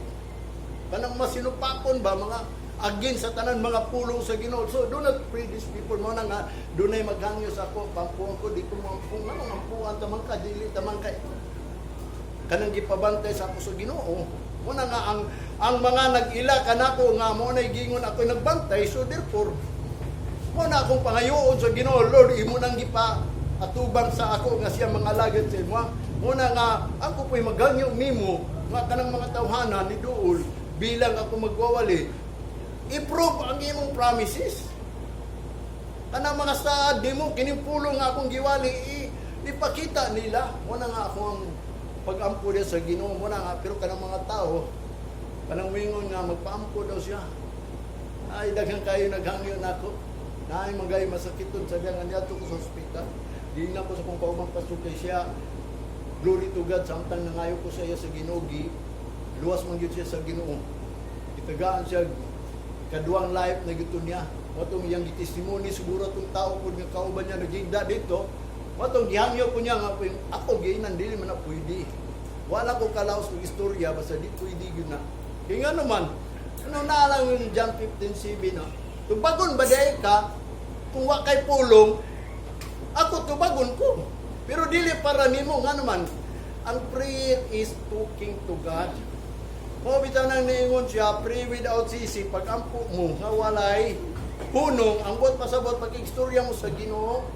Kanang masinupakon ba mga against sa tanan mga pulong sa Ginoo. So do not pray these people mo na nga dunay maghangyo sa ako pampuan ko di ko mampung ano ampuan tamang ka dili tamang kay kanang gipabantay sa ako sa Ginoo. Mo na nga ang mga nag-ila kanako nga mo nay gingon ako nagbantay, so therefore mo na akong pangayoon sa Ginoo, Lord imo nang gipa atubang sa ako nga siya mga alagad sa imo. Mo na nga ako po'y maghangyo nimo nga kanang mga tawhana ni duol bilang ako magwawali i-prove ang imong promises. Kanang mga saad di mo kinipulong nga akong giwali ipakita nila. Mo na nga ako ang pag-ampo niya sa Ginoo mo na nga, pero kanang mga tao kanang wingon nga magpaampo daw siya. Ay daghang kayo naghangyo nako. Naay magay masakiton sa diyan nga ko sa ospital. Di na ko sa kung kaumang pasok kay siya. Glory to God, samtang nangayo ko sa iya sa Ginoo, luwas man gyud siya sa Ginoo. Itagaan siya kaduang life na gito niya. Matong iyang gitistimony siguro tong tao pud nga kauban niya nagigda dito. Matong gihangyo ko niya nga ako giinan dili man na pwede. Wala ko kalaos ng istorya basta di pwede gyud na. Kaya nga naman, ano na lang yung John 15:7 no? Tubagon ba day ka kung wa kay pulong ako tubagon ko. Pero dili para nimo nga naman ang prayer is talking to God. Mo bitaw nang niingon siya, pray without ceasing. Pag ampo mo nga walay punong ang buot pasabot pag-istorya mo sa Ginoo.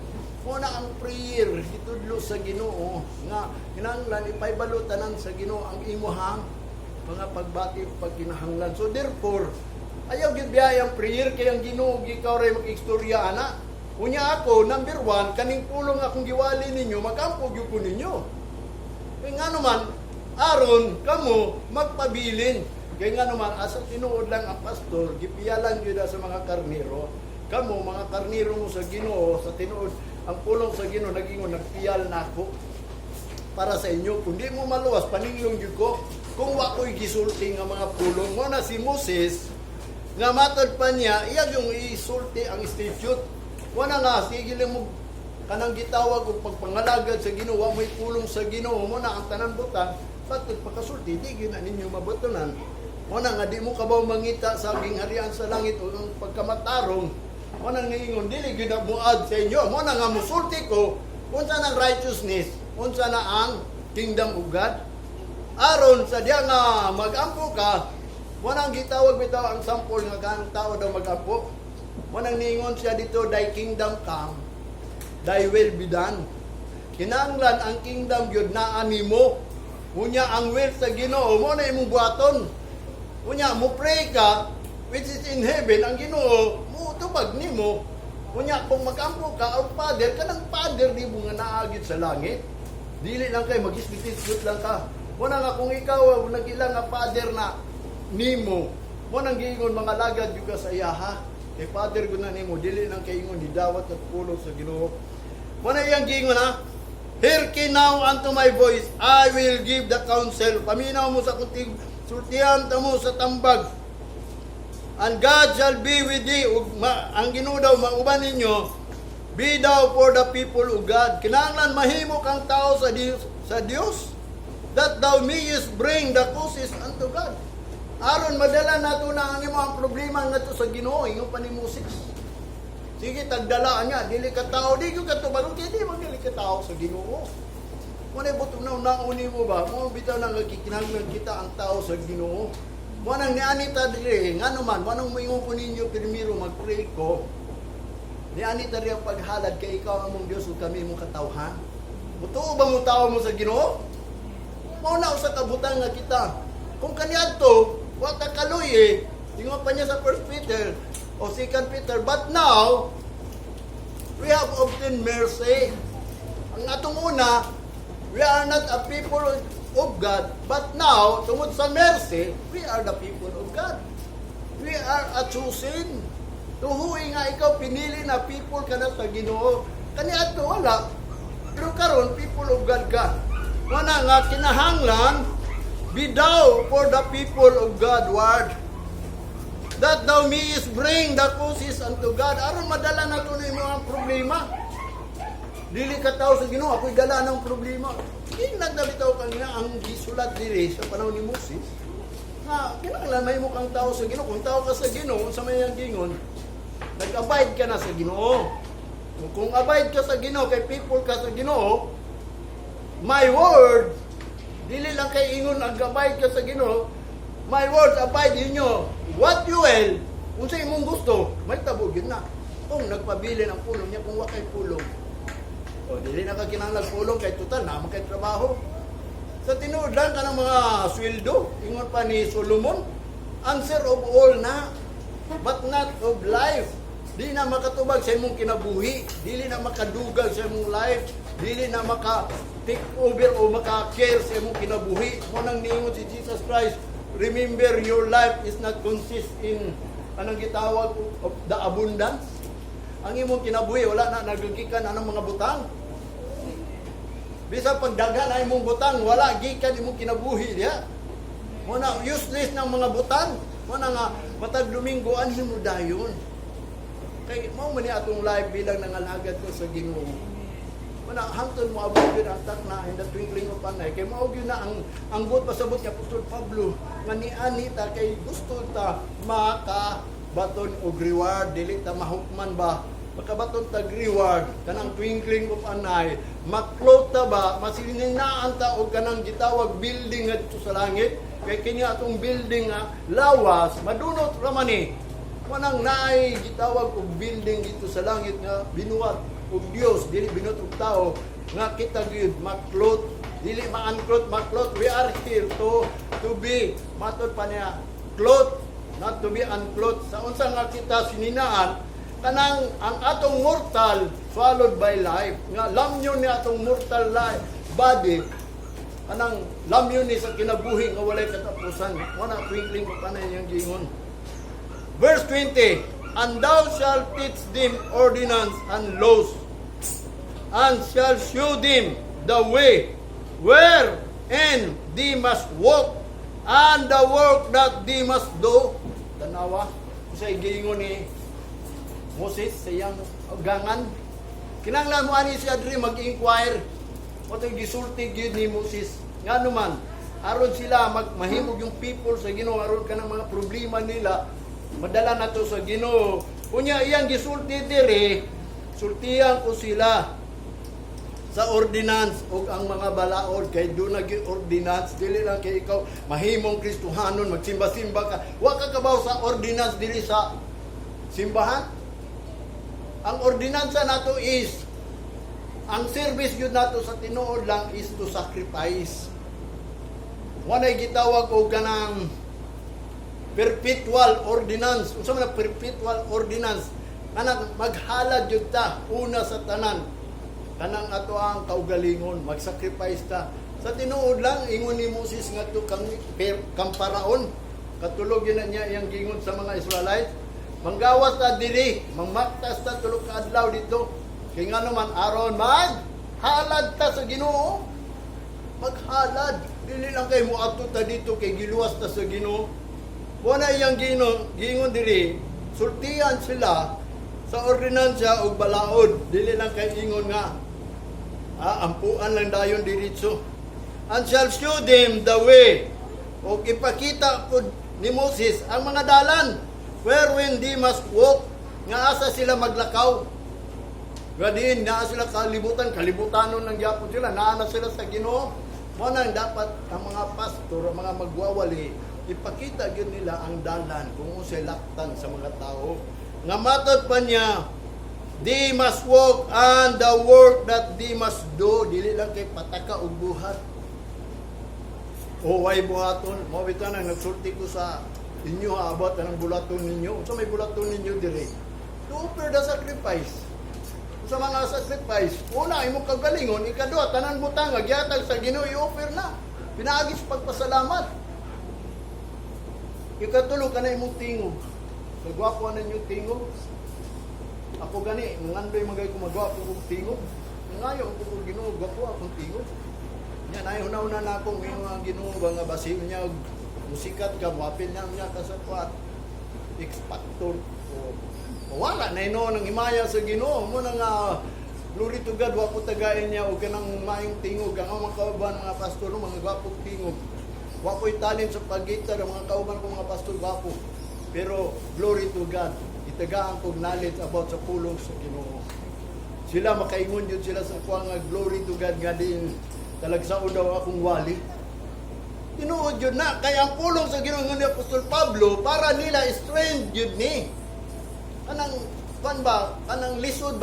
Mo na ang prayer gitudlo sa Ginoo nga kinahanglan ipaybalo tanan sa Ginoo ang imuhang mga pagbati pagkinahanglan. So therefore, ayaw gid biyayang prayer kay ang Ginoo gikaw ray mag-istorya ana. Unya ako number 1 kaning pulong akong giwali ninyo magampo gyud ko ninyo. Kay nga naman aron kamo magpabilin. Kay nga naman asa tinuod lang ang pastor gipiyalan gyud sa mga karnero. Kamo mga karnero mo sa Ginoo sa tinuod ang pulong sa Ginoo nagingon nagpiyal nako para sa inyo. Kung di mo maluwas paninglong gyud ko kung wa ko'y gisulti nga mga pulong mo na si Moses nga matod pa niya iya yung isulti ang statute. Wala nga sige mo kanang gitawag og pagpangalagad sa Ginoo wa mo'y pulong sa Ginoo mo na ang tanan butang patod pagkasulti di gyud na ninyo mabutonan. Mo na nga di mo kabaw mangita sa gingharian sa langit o ang pagkamatarong. Mo na ngayon dili gyud na muad sa inyo. Mo na nga musulti ko unsa nang righteousness, unsa na ang kingdom of God. Aron sa diya nga magampo ka, mo nang gitawag bitaw ang sample nga kanang tao daw magampo. Mo nang niingon siya dito, thy kingdom come, thy will be done. Kinahanglan ang kingdom gyud naa nimo. Unya ang will sa Ginoo mo na imong buhaton. Unya mo pray ka which is in heaven, ang Ginoo mo tubag nimo. Unya kung magampo ka ang Father kanang Father di mo nga naagid sa langit. Dili lang kay mag-isbit lang ka. Mo na nga kung ikaw nagilang nga Father na nimo, mo nang giingon mga lagad juga sa iyaha. Kay Father gud na nimo dili lang kay ingon didawat at pulong sa Ginoo. Mo na iyang giingon ha. Hearken now unto my voice, I will give the counsel. Paminaw mo sa kutig, sultihan ta mo sa tambag. And God shall be with thee. Ang Ginoo daw mauban ninyo, be thou for the people of God. Kinahanglan mahimo kang tao sa Dios, that thou mayest bring the causes unto God. Aron madala nato na ang imong problema ngadto sa Ginoo, ingon pa ni Moses. Sige tagdalaan niya, dili ka tao, di ko katubaron kay di man dili ka tao sa Ginoo. Mo na buto na nauni mo ba? Mo bitaw nang gikinahanglan kita ang tao sa Ginoo. Mo nang niani ta diri, ngano man, mo nang moingon ko ninyo pirmiro mag-pray ko. Niani ta ri ang paghalad kay ikaw among Dios ug kami imong katawhan. Buto ba mo tao mo sa Ginoo? Mo na usa ka butang nga kita. Kung kaniadto, wa ta kaluy ingon pa niya sa 1 Peter o 2 Peter, but now we have obtained mercy. Ang atong una, we are not a people of God, but now tungod sa mercy, we are the people of God. We are a chosen. Tuhuy nga ikaw pinili na people ka na sa Ginoo. Kani ato wala. Pero karon people of God ka. Wala nga kinahanglan be thou for the people of God word. That thou mayest bring the causes unto God. Aron madala na ito na mga problema. Dili ka tao sa Ginoo, ako'y dala ng problema. Hindi nagdabitaw ka nga ang gisulat dili sa panahon ni Moses. Nga, kinahanglan may mo kang tao sa Ginoo. Kung tao ka sa Ginoo, sa mayang gingon, nag-abide ka na sa Ginoo. Kung abide ka sa Ginoo, kay people ka sa Ginoo, my word, dili lang kay ingon nag-abide ka sa Ginoo, my words abide in you. What you will, kung sa imong gusto, may tabugin na. Kung nagpabili ng pulong niya, kung wakay pulong. O, dili na ka kinahanglan pulong, kay total, naman kay trabaho. Sa tinuod lang ka ng mga sweldo, ingon pa ni Solomon, answer of all na, but not of life. Di na makatubag sa imong kinabuhi, dili na makadugag sa imong life, dili na maka-take over o maka-care sa imong kinabuhi. Munang niingon si Jesus Christ, remember your life is not consist in, anong gitawag of the abundance. Ang imong kinabuhi, wala na nagagikan anong mga butang. Bisa pagdagan ay mong butang, wala gikan imong kinabuhi diha. Muna useless ng mga butang. Muna nga matag Domingo anhin mo dayon. Kay mao man ni atong life bilang nangalagad ko sa Ginoo. Muna hangtod mo abot gyud ang takna in the twinkling of an eye. Kay mao gyud na ang gut pasabot ni Apostol Pablo nga ni anita kay gusto ta makabaton og reward dili ta mahukman ba makabaton tag reward kanang twinkling of an eye maklota ba masininaan ta og kanang gitawag building ngadto sa langit kay kini atong building nga lawas madunot ra man ni manang naay gitawag og building dito sa langit nga binuhat og Dios dili binuhat og tao nga kita gyud maklot dili ma-unclot maklot we are here to be matod pa niya clothed not to be unclothed sa unsa nga kita sininaan kanang ang atong mortal followed by life nga lamyon ni atong mortal life body kanang lamyon ni sa kinabuhi nga walay katapusan wala twinkling ko kanay yang gingon verse 20 and thou shalt teach them ordinance and laws and shall show them the way wherein they must walk and the work that they must do tanawa sa gingon ni Moses sa iyang gangan. Kinanglan mo ani si Adri mag-inquire. O ito'y gisulti gyud ni Moses. Nga naman, aron sila mahimog yung people sa Ginoo, aron ka ng mga problema nila, madala na to sa Ginoo. Kunya iyang gisulti diri, sultihan ko sila sa ordinance o ang mga balaod kay doon naging ordinance dili lang kay ikaw mahimong Kristohanon magsimba-simba ka wa ka kabaw sa ordinance dili sa simbahan. Ang ordinansa nato is, ang service yun nato sa tinuod lang is to sacrifice. Wanay gitawag o kanang perpetual ordinance. Unsa man ang perpetual ordinance? Kanang maghalad yun ta, una sa tanan. Kanang ato ang kaugalingon, mag-sacrifice ta. Sa tinuod lang, ingon ni Moses nga to kang paraon. Katulog yun na niya yung gingon sa mga Israelites. Manggawas ta diri, mangmaktas ta tulog ka adlaw dito. Kay nga naman aron halad ta sa Ginoo. Maghalad. Dili lang kay moadto ta dito kay giluwas ta sa Ginoo. Wala iyang gingon diri, sultihan sila sa ordinansya og balaod. Dili lang kay ingon nga ampuan lang dayon diritso. And shall show them the way. O ipakita po ni Moses ang mga dalan wherein they must walk, nga asa sila maglakaw. Gadiin, nga sila kalibutanon ng gyapon sila, naana sila sa Ginoo. Mo nang dapat ang mga pastor, mga magwawali, ipakita gyud nila ang dalan kung sila laktan sa mga tao. Nga matod pa niya, they must walk and the work that they must do, dili lang kay pataka og buhat. O way buhaton, mo bitan ang nagsulti ko sa inyo abot ang bulaton ninyo. So may bulaton ninyo dire. To offer the sacrifice. Sa mga sacrifice, una imong kagalingon, ikaduha tanan butang agyatag sa Ginoo i-offer na. Pinaagi sa pagpasalamat. Ikatulo ka na imong tingog. Nagwapo na ninyo tingog. Ako gani, nangandoy magay ko magwapo kong tingog. Ngayon ko Ginoo, gwapo akong tingog. Yan ay una-una na akong mga Ginoo nga basihan niya musikat ka, wapil niya kasapat. X Factor. Wala na ino nang himaya sa Ginoo mo nang glory to God, wapo tagayin niya o kanang maayong tingog. Ang mga kauban, mga pastor, mga gwapong tingog. Wapo'y talent sa pag-gitar, mga kauban ko mga pastor, gwapo. Pero glory to God, itagaan kong knowledge about sa pulong sa Ginoo. Sila makaingon yun sila sa kuha nga glory to God nga din talagsaon daw akong wali. Tinuod yun na, kaya ang pulong sa Ginoo ni Apostol Pablo para nila strength yun ni. Kanang kanang lisod,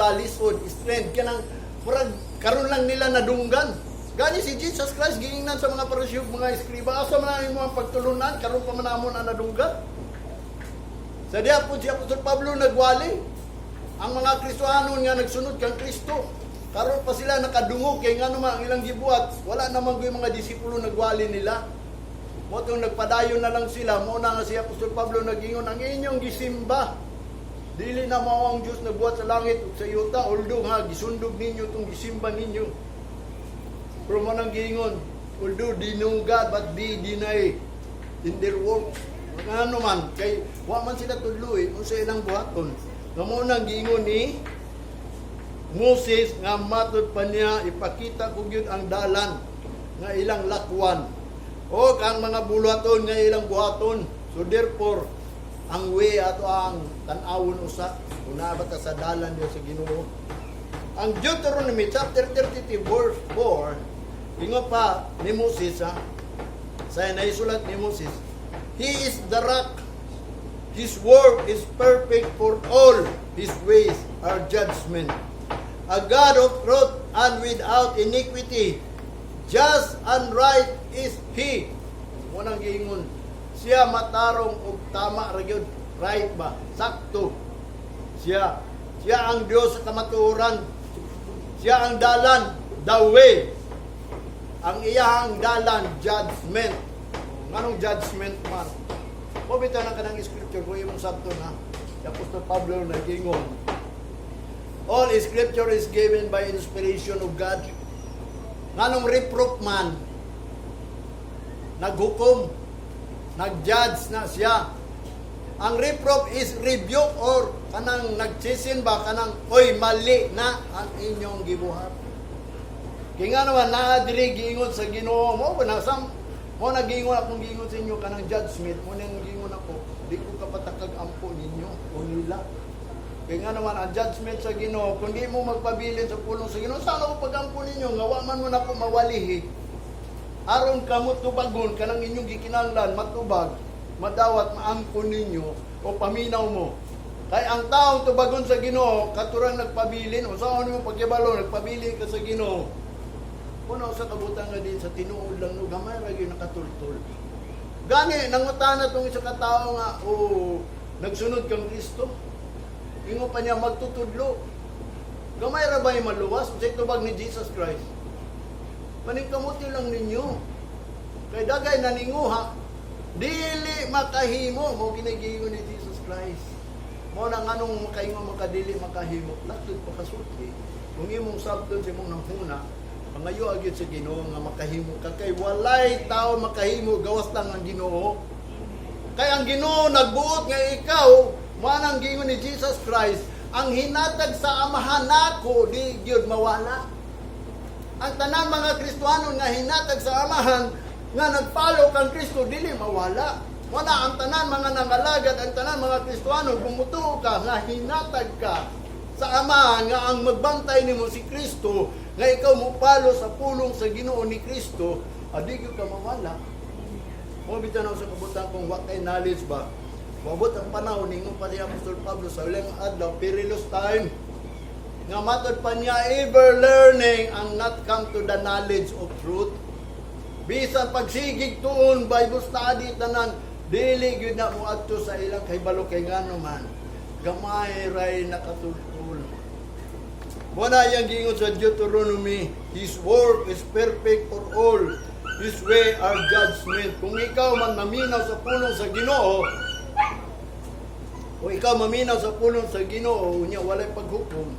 strength, kanang murag karon lang nila nadunggan. Gani si Jesus Christ giingnan sa mga parisyon, mga eskriba, asa man ang mga pagtulunan, karon pa man namon ang nadunggan. Sa diha po si Apostol Pablo nagwali. Ang mga Kristohanon nga nagsunod kang Kristo, karon pa sila nakadungog kay ngano man ang ilang gibuhat, wala naman gyud mga disipulo nagwali nila. Mo tong nagpadayon na lang sila, mo na nga si Apostol Pablo nagingon ang inyong gisimba. Dili na mao ang Dios nagbuhat sa langit ug sa yuta, although nga gisundog ninyo tong gisimba ninyo. Pero mo nang giingon, although they know God but they deny in their works. Ano man, kay wa man sila tudloy kung sa ilang buhaton. Nga mo nang giingon ni Moses nga matod pa niya ipakita ko gyud ang dalan nga ilang lakwan o ang mga buluhaton nga ilang buhaton. So therefore, ang way ato ang tan-awon usa kung naabot ka sa dalan diyo sa Ginoo. Ang Deuteronomy chapter 32 verse 4, ingon pa ni Moses sa naisulat ni Moses, He is the rock, His word is perfect for all His ways are judgment. A God of truth and without iniquity, just and right is He. Munang giingon, siya matarong og tama ra gyud, right ba? Sakto. Siya ang Dios sa kamatuoran. Siya ang dalan, the way. Ang iyang dalan, judgment. Nganong judgment man? Pabita na kanang scripture ko imong sabto na Apostol Pablo nagingon. All scripture is given by inspiration of God. Nganong reproof man? Naghukom, nag-judge na siya. Ang reproof is rebuke or kanang nagsisin ba kanang oy mali na ang inyong gibuhat. Kaya nga naman, diri giingon sa Ginoo mo, mo nagingon akong giingon sa inyo, kanang judgment, mo nang giingon ako, di ko kapatakag ampo ninyo, o nila. Kaya nga naman, ang judgment sa Ginoo, kung di mo magpabilin sa pulong sa Ginoo, sana ko pag-ampo ninyo, ngawa man mo na po mawalihi. Aron ka mo tubagon, kanang inyong gikinanglan, matubag, madawat, maampo ninyo, o paminaw mo. Kaya ang taong tubagon sa Ginoo, katurang nagpabilin, o saan mo pagkibalo, nagpabilin ka sa Ginoo, puno sa kabutan nga din sa tinuod lang no gamay ra gyud nakatultol. Gani nangutana tong isa ka tawo nga nagsunod kang Kristo. Ingo pa niya magtutudlo. Gamay ra ba maluwas sa tubag ni Jesus Christ? Maningkamuti lang ninyo. Kay dagay naninguha dili makahimo mo ginagiingon ni Jesus Christ. Mo nang anong makaingon makadili makahimo. Latud pa kasulti. Kung imong sabton sa imong nanghuna, pangayo agyud sa Ginoo nga makahimo ka kay walay tao makahimo gawas lang ang Ginoo. Kay ang Ginoo nagbuot nga ikaw manang giingon ni Jesus Christ, ang hinatag sa amahan nako di gyud mawala. Ang tanan mga Kristohanon nga hinatag sa amahan nga nagpalo kang Kristo dili mawala. Wala ang tanan mga nangalagad, ang tanan mga Kristohanon bumutuo ka nga hinatag ka sa amahan nga ang magbantay nimo si Kristo, nga ikaw mo palo sa pulong sa Ginoo ni Kristo, adi gyud ka mawala. Mo bitanaw sa kabutan kung wa kay knowledge ba. Wabot ang panahon ningon pa ni Apostol Pablo sa ulang adlaw, perilous time. Nga matod pa niya, ever learning ang not come to the knowledge of truth. Bisan pagsigig tuon, Bible study, tanan, dili gyud na mo adto sa ilang kahibalo kay ngano man. Gamay ray nakatultol. Muna yang giingon sa Deuteronomy, His word is perfect for all His way are judgment. Kung ikaw man maminaw sa pulong sa Ginoo, o ikaw maminaw sa pulong sa Ginoo, unya walay paghukom,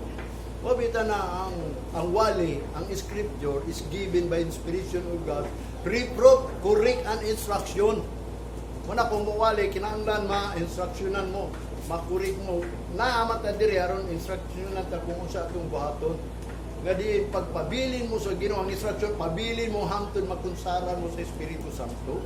mabita na ang wali, ang scripture is given by inspiration of God, reproof, correct, and instruction. Muna kung mawali, kinahanglan ma-instructionan mo, makurik mo, naamat na diri aron instructionan ta kung unsa atong buhaton. Nga di pagpabilin mo sa Ginoo ang instruction, pabilin mo hangtod makunsaran mo sa Espiritu Santo.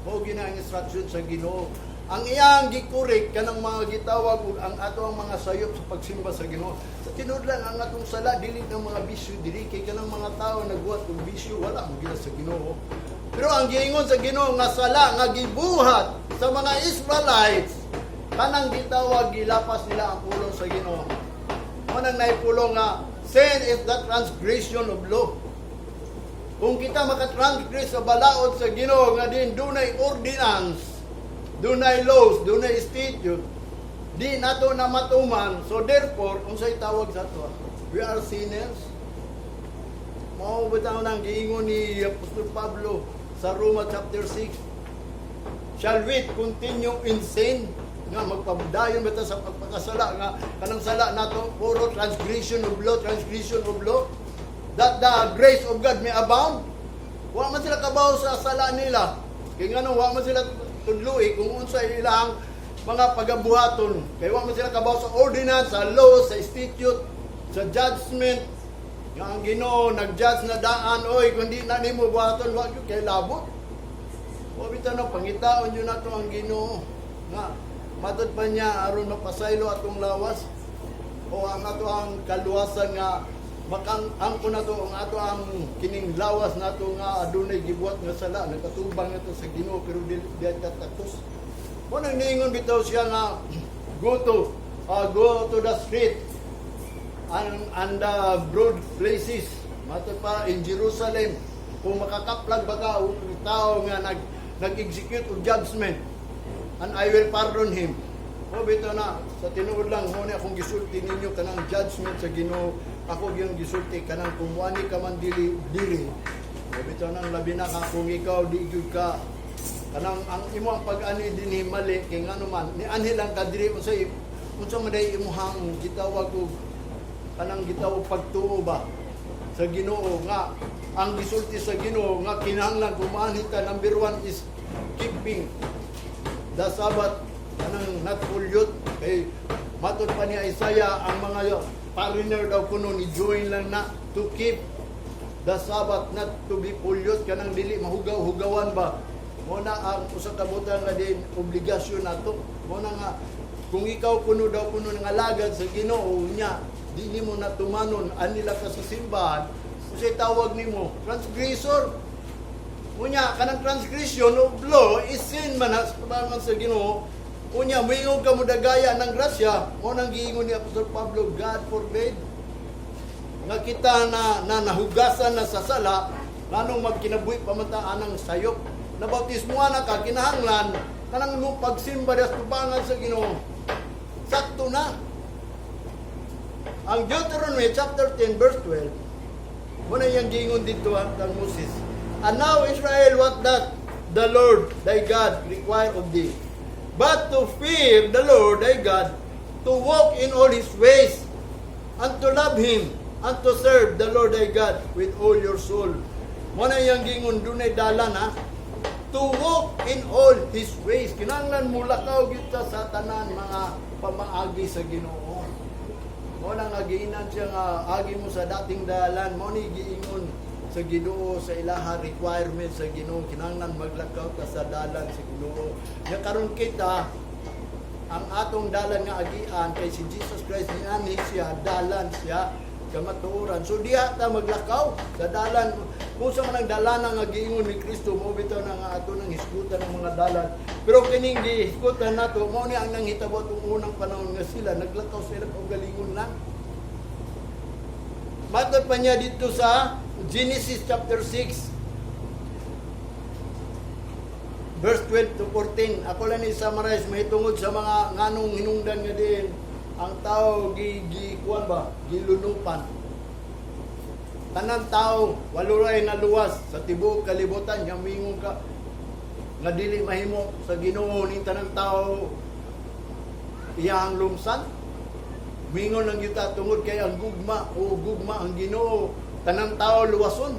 Mao gina ang instruction sa Ginoo. Ang iyang gikurik kanang mga gitawag ug ang ato ang mga sayop sa pagsimba sa Ginoo. Sa tinud lang ang atong sala dili ng mga bisyo diri kay kanang mga tao nagbuhat og bisyo wala mo gina sa Ginoo. Pero ang giingon sa Ginoo nga sala nga gibuhat sa mga Israelites kanang gitawag gilapas nila ang pulong sa Ginoo. Manang naipulong nga sin is the transgression of law. Kung kita makatransgress sa balaod sa Ginoo nga din dunay ordinance, dunay laws, dunay statute, di nato na matuman. So therefore, unsay tawag sa ato? We are sinners. Mao bitaw nang giingon ni Apostol Pablo sa Roma chapter 6. Shall we continue in sin? Nga magpabdayon ba sa pagpakasala nga kanang sala nato puro transgression of law, that the grace of God may abound. Wa man sila kabaw sa sala nila. Kay ngano wa man sila tudloy kung unsa ilang mga pagabuhaton. Kay wa man sila kabaw sa ordinance, sa law, sa statute, sa judgment. Nga ang Ginoo nag-judge na daan, oy kundi na nimo buhaton wa gyud kay labot. Wa bitaw na pangitaon yun nato ang Ginoo. Nga matod pa niya aron mapasaylo atong lawas o ang ato ang kaluwasan nga makang angko nato ang ato ang kining lawas nato nga adunay gibuhat nga sala nagkatubang nato sa Ginoo pero dili katatos. Mo nang niingon bitaw siya nga go to the street and the broad places matod pa in Jerusalem kung makakaplag ba ka og tao nga nag-execute og judgment, and I will pardon him. O bito na, sa tinuod lang, muna akong gisulti ninyo kanang judgment sa Ginoo, ako yung gisulti kanang kumuani ka man diri. O bito nang labi na ka, kung ikaw di gyud ka, kanang ang imo ang pag-ani dinhi mali, kay ngano man, ni anhi lang ka diri, unsa man day imuhang gitawag og kanang gitawag pagtuo ba sa Ginoo nga, ang gisulti sa Ginoo nga kinahanglan kumuani ka, number 1 is keeping the Sabbath, kanang not pulyot. Kay matod pa ni Isaiah, ang mga foreigner daw kuno ni join lang na to keep the Sabbath, not to be pulyot, kanang dili mahugaw-hugawan ba. Muna ang usa ka butang nga din obligasyon nato. Muna nga kung ikaw kuno daw kuno nga alagad sa Ginoo nya, di nimo natumanon anila ka sa simbahan, unsay tawag nimo? Transgressor. Unya kanang transgression of law is sin man sa Ginoo. Unya moingog ka mo dagaya ng grasya, mo nang giingon ni Apostol Pablo, God forbid nga kita na nahugasan na sa sala, nganong magkinabuhi pamantaan ng sayop. Nabautismuhan na ka, kinahanglan kanang mo pagsimba das tubangan sa Ginoo. Sakto na. Ang Deuteronomy chapter 10 verse 12, mo na yang giingon dito ang Moses. And now, Israel, what doth the Lord thy God require of thee? But to fear the Lord thy God, to walk in all His ways, and to love Him, and to serve the Lord thy God with all your soul. Muna yung gingon, dunay dalan ha? To walk in all His ways. Kinanglan mo lakaw kita sa tanan mga pamaagi sa Ginoo. Muna nga giinan siya nga agi mo sa dating dalan, mo ni giingon sa Ginoo sa ilaha requirement sa Ginoo, kinahanglan maglakaw ka sa dalan sa Ginoo. Nya karon kita ang atong dalan nga agian kay si Jesus Christ ni ani siya dalan siya kamatuoran. So diha ta maglakaw sa dalan kung sa man ang dalan nga giingon ni Kristo, mo bitaw na nga ato nang hisgutan ng mga dalan. Pero kining gihisgutan nato mo ni ang nanghitabo tong unang panahon nga sila naglakaw sila og galingon lang. Matod pa niya dito sa Genesis chapter 6 verse 12 to 14. Ako lang ni summarize mahitungod sa mga nganong hinungdan nga din ang tao kuan ba gilunupan. tanan tao walulay na luwas sa tibuok kalibutan nya mingon ka nga dili mahimo sa Ginoo ning tanan tao iyang lumsan. Mingon lang kita tungod kay ang gugma ang Ginoo tanang tao luwason.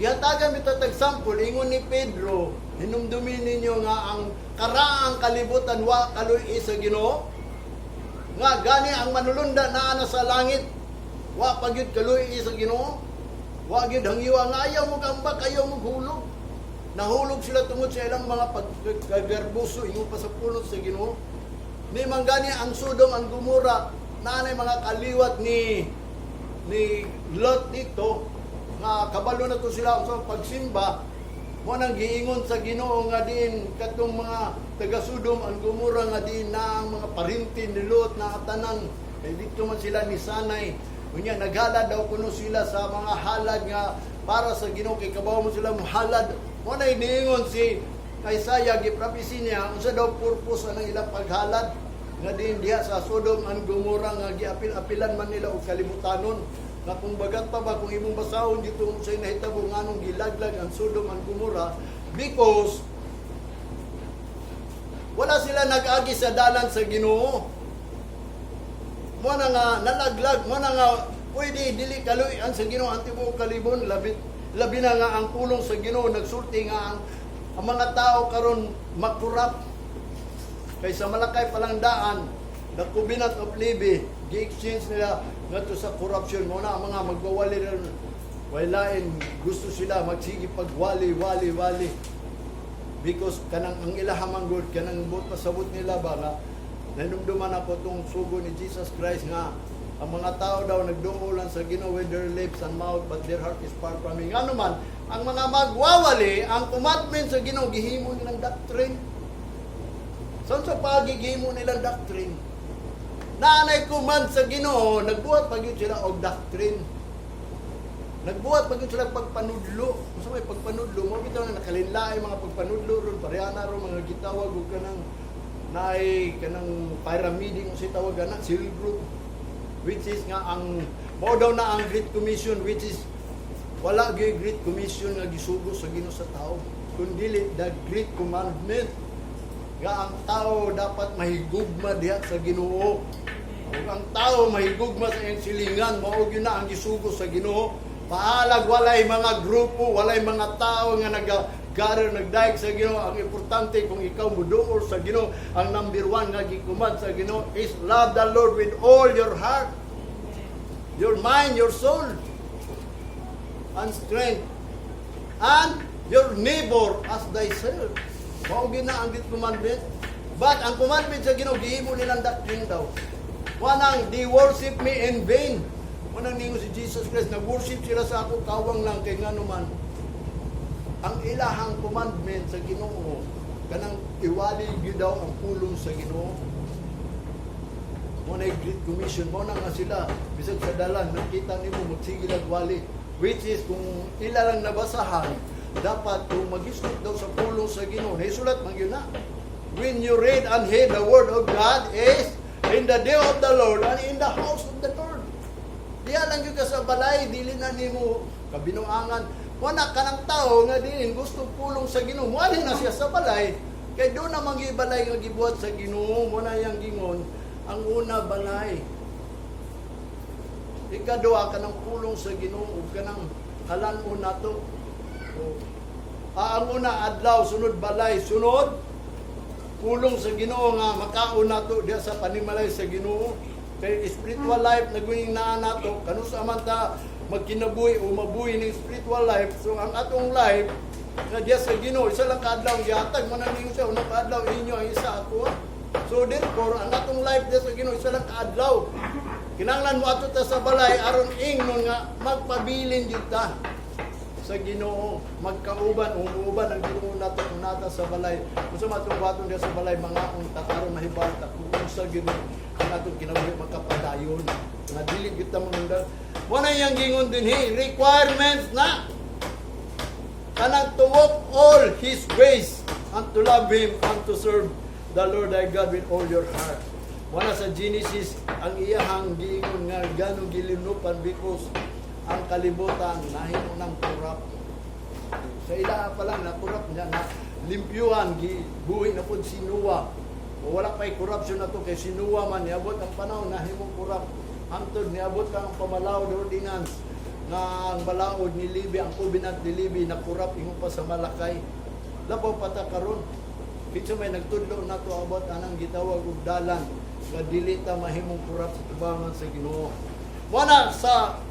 Gihatagan bitaw tag sample ingon ni Pedro, hinumdumin ninyo nga ang karaang kalibutan wa kaluy sa Ginoo. Nga gani ang manulunda naa na sa langit wa pagyud kaluy sa Ginoo. Wa gyud hangyo nga ayaw mo kambak ayaw mo hulog. Nahulog sila tungod sa ilang mga pagkagarbuso ingon pa sa pulot sa Ginoo. Ni manggani ang Sodom ang Gomora naanay mga kaliwat ni Lot dito nga kabalo na to sila sa pagsimba mo nang giingon sa Ginoo nga din katong mga taga Sodom ang Gomora nga din na ang mga parinti ni Lot na tanan kay dito man sila ni sanay unya naghalad daw kuno sila sa mga halad nga para sa Ginoo kay kabaw mo sila muhalad mo na iniingon si Isaiah giprapisi niya unsa daw purpose anang ilang paghalad nga din diha sa Sodom ang Gomora nga giapil-apilan man nila og kalibutanon nga kung bagat pa ba kung imong basahon dito sa nahitabo nganong gilaglag ang Sodom ang Gomora because wala sila nag-agi sa dalan sa Ginoo. Mo na nga nalaglag, mo na nga pwede dili kaluy-an sa Ginoo ang tibuok kalibon labi na nga ang pulong sa Ginoo nagsulti nga ang mga tao karon makurap kaysa malakay palang daan the covenant of Levi gi-exchange nila ngadto sa corruption mo na ang mga magwawali ron walain gusto sila magsigi pagwali because kanang ang ilahamang God kanang buot pasabot nila ba nga nanumduman ako tong sugo ni Jesus Christ nga ang mga tao daw nagduulan sa Ginoo with their lips and mouth but their heart is far from Him. Ano man ang mga magwawali ang commandment sa Ginoo gihimo nilang doctrine. Saan sa pagigimo nilang doctrine? Naanay command sa Ginoo, nagbuhat pag yun sila og doctrine. Nagbuhat pag yun sila pagpanudlo. Kung sa may pagpanudlo, mo bitaw na nakalinlaay mga pagpanudlo ron, parehana ron mga gitawag o kanang naay kanang pyramiding o si tawagan na, seal group. Which is nga ang, mao daw na ang Great Commission, which is wala gyud Great Commission nga gisugo sa Ginoo sa tao. Kundi the Great Commandment nga ang tao dapat mahigugma diha sa Ginoo. Ug ang tao mahigugma sa iyang silingan, mao gyud na ang gisugo sa Ginoo. Paalag walay mga grupo, walay mga tao nga nag-gather nagdaig sa Ginoo. Ang importante kung ikaw muduol sa Ginoo, ang number one nga gikuman sa Ginoo is love the Lord with all your heart, your mind, your soul, and strength, and your neighbor as thyself. Mao gyud na ang commandment. But ang commandment sa Ginoo gihimo nilang doctrine daw. Wanang they worship me in vain. Wanang ningo si Jesus Christ nag-worship sila sa ako kawang lang kay ngano man. Ang ilahang commandment sa Ginoo kanang iwali gyud daw ang pulong sa Ginoo. Mo na Great Commission mo na nga sila bisag sa dalan nakita nimo magsigil og wali which is kung ila lang nabasahan dapat kung mag-istot daw sa pulong sa Ginoo naisulat man yun na when you read and hear the word of God is in the day of the Lord and in the house of the Lord. Diya lang yun ka sa balay dili na nimo kabinuangan wala ka ng tao nga din gusto pulong sa Ginoo wala na siya sa balay kay doon na mangibalay nga gibuhat sa Ginoo mo na yang gingon ang una balay ikaduha ka ng pulong sa Ginoo ug kanang halan mo nato. Ang una adlaw sunod balay sunod pulong sa Ginoo nga makaon nato diha sa panimalay sa Ginoo kay spiritual life nagwing naa nato kanusa man ta magkinabuhi o mabuhi ning spiritual life so ang atong life nga diha sa Ginoo isa lang ka adlaw gihatag man ninyo sa unang adlaw inyo ang isa ako so therefore ang atong life diha sa Ginoo isa lang ka adlaw kinahanglan mo ato ta sa balay aron ingnon nga magpabilin jud ta sa Ginoo magkauban umuuban ang Ginoo nato nata sa balay usa matong baton diha sa balay mga unta aron mahibal ta kung sa Ginoo ang atong kinabuhi magkapadayon nga dili gyud ta mangundang wala yang gingon dinhi requirements na kanang to walk all His ways and to love Him and to serve the Lord thy God with all your heart. Wala sa Genesis ang iyahang giingon nga ganong gilinupan because ang kalibutan nahimo ng kurap. Sa ila pa lang na kurap niya na limpyuhan gibuhi na pud si Noah. O wala pa'y korupsyon na to kay si Noah man niabot ang panahon na himong kurap. Antod niabot lang ang pamalaod ordinance nga ang balaod ni Libby, ang covenant ni Libby na kurap ingon pa sa Malakay. Labaw pata karon. Kitso may nagtudlo na to abot anang gitawag og dalan nga dili ta mahimong kurap sa tubangan sa Ginoo. Muna sa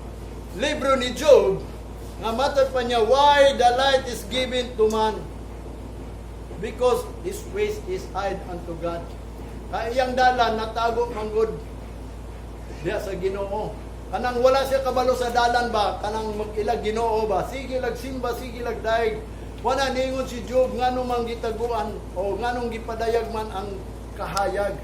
libro ni Job nga matod pa niya, why the light is given to man? Because his ways is hid unto God. Kaya iyang dalan natago manggod diya sa Ginoo. Kanang wala siya kabalo sa dalan ba, kanang mag-ilag Ginoo ba, sige lag simba, sige lag daig. Wala ningon si Job nganong manggitaguan o nganong gipadayag man ang kahayag.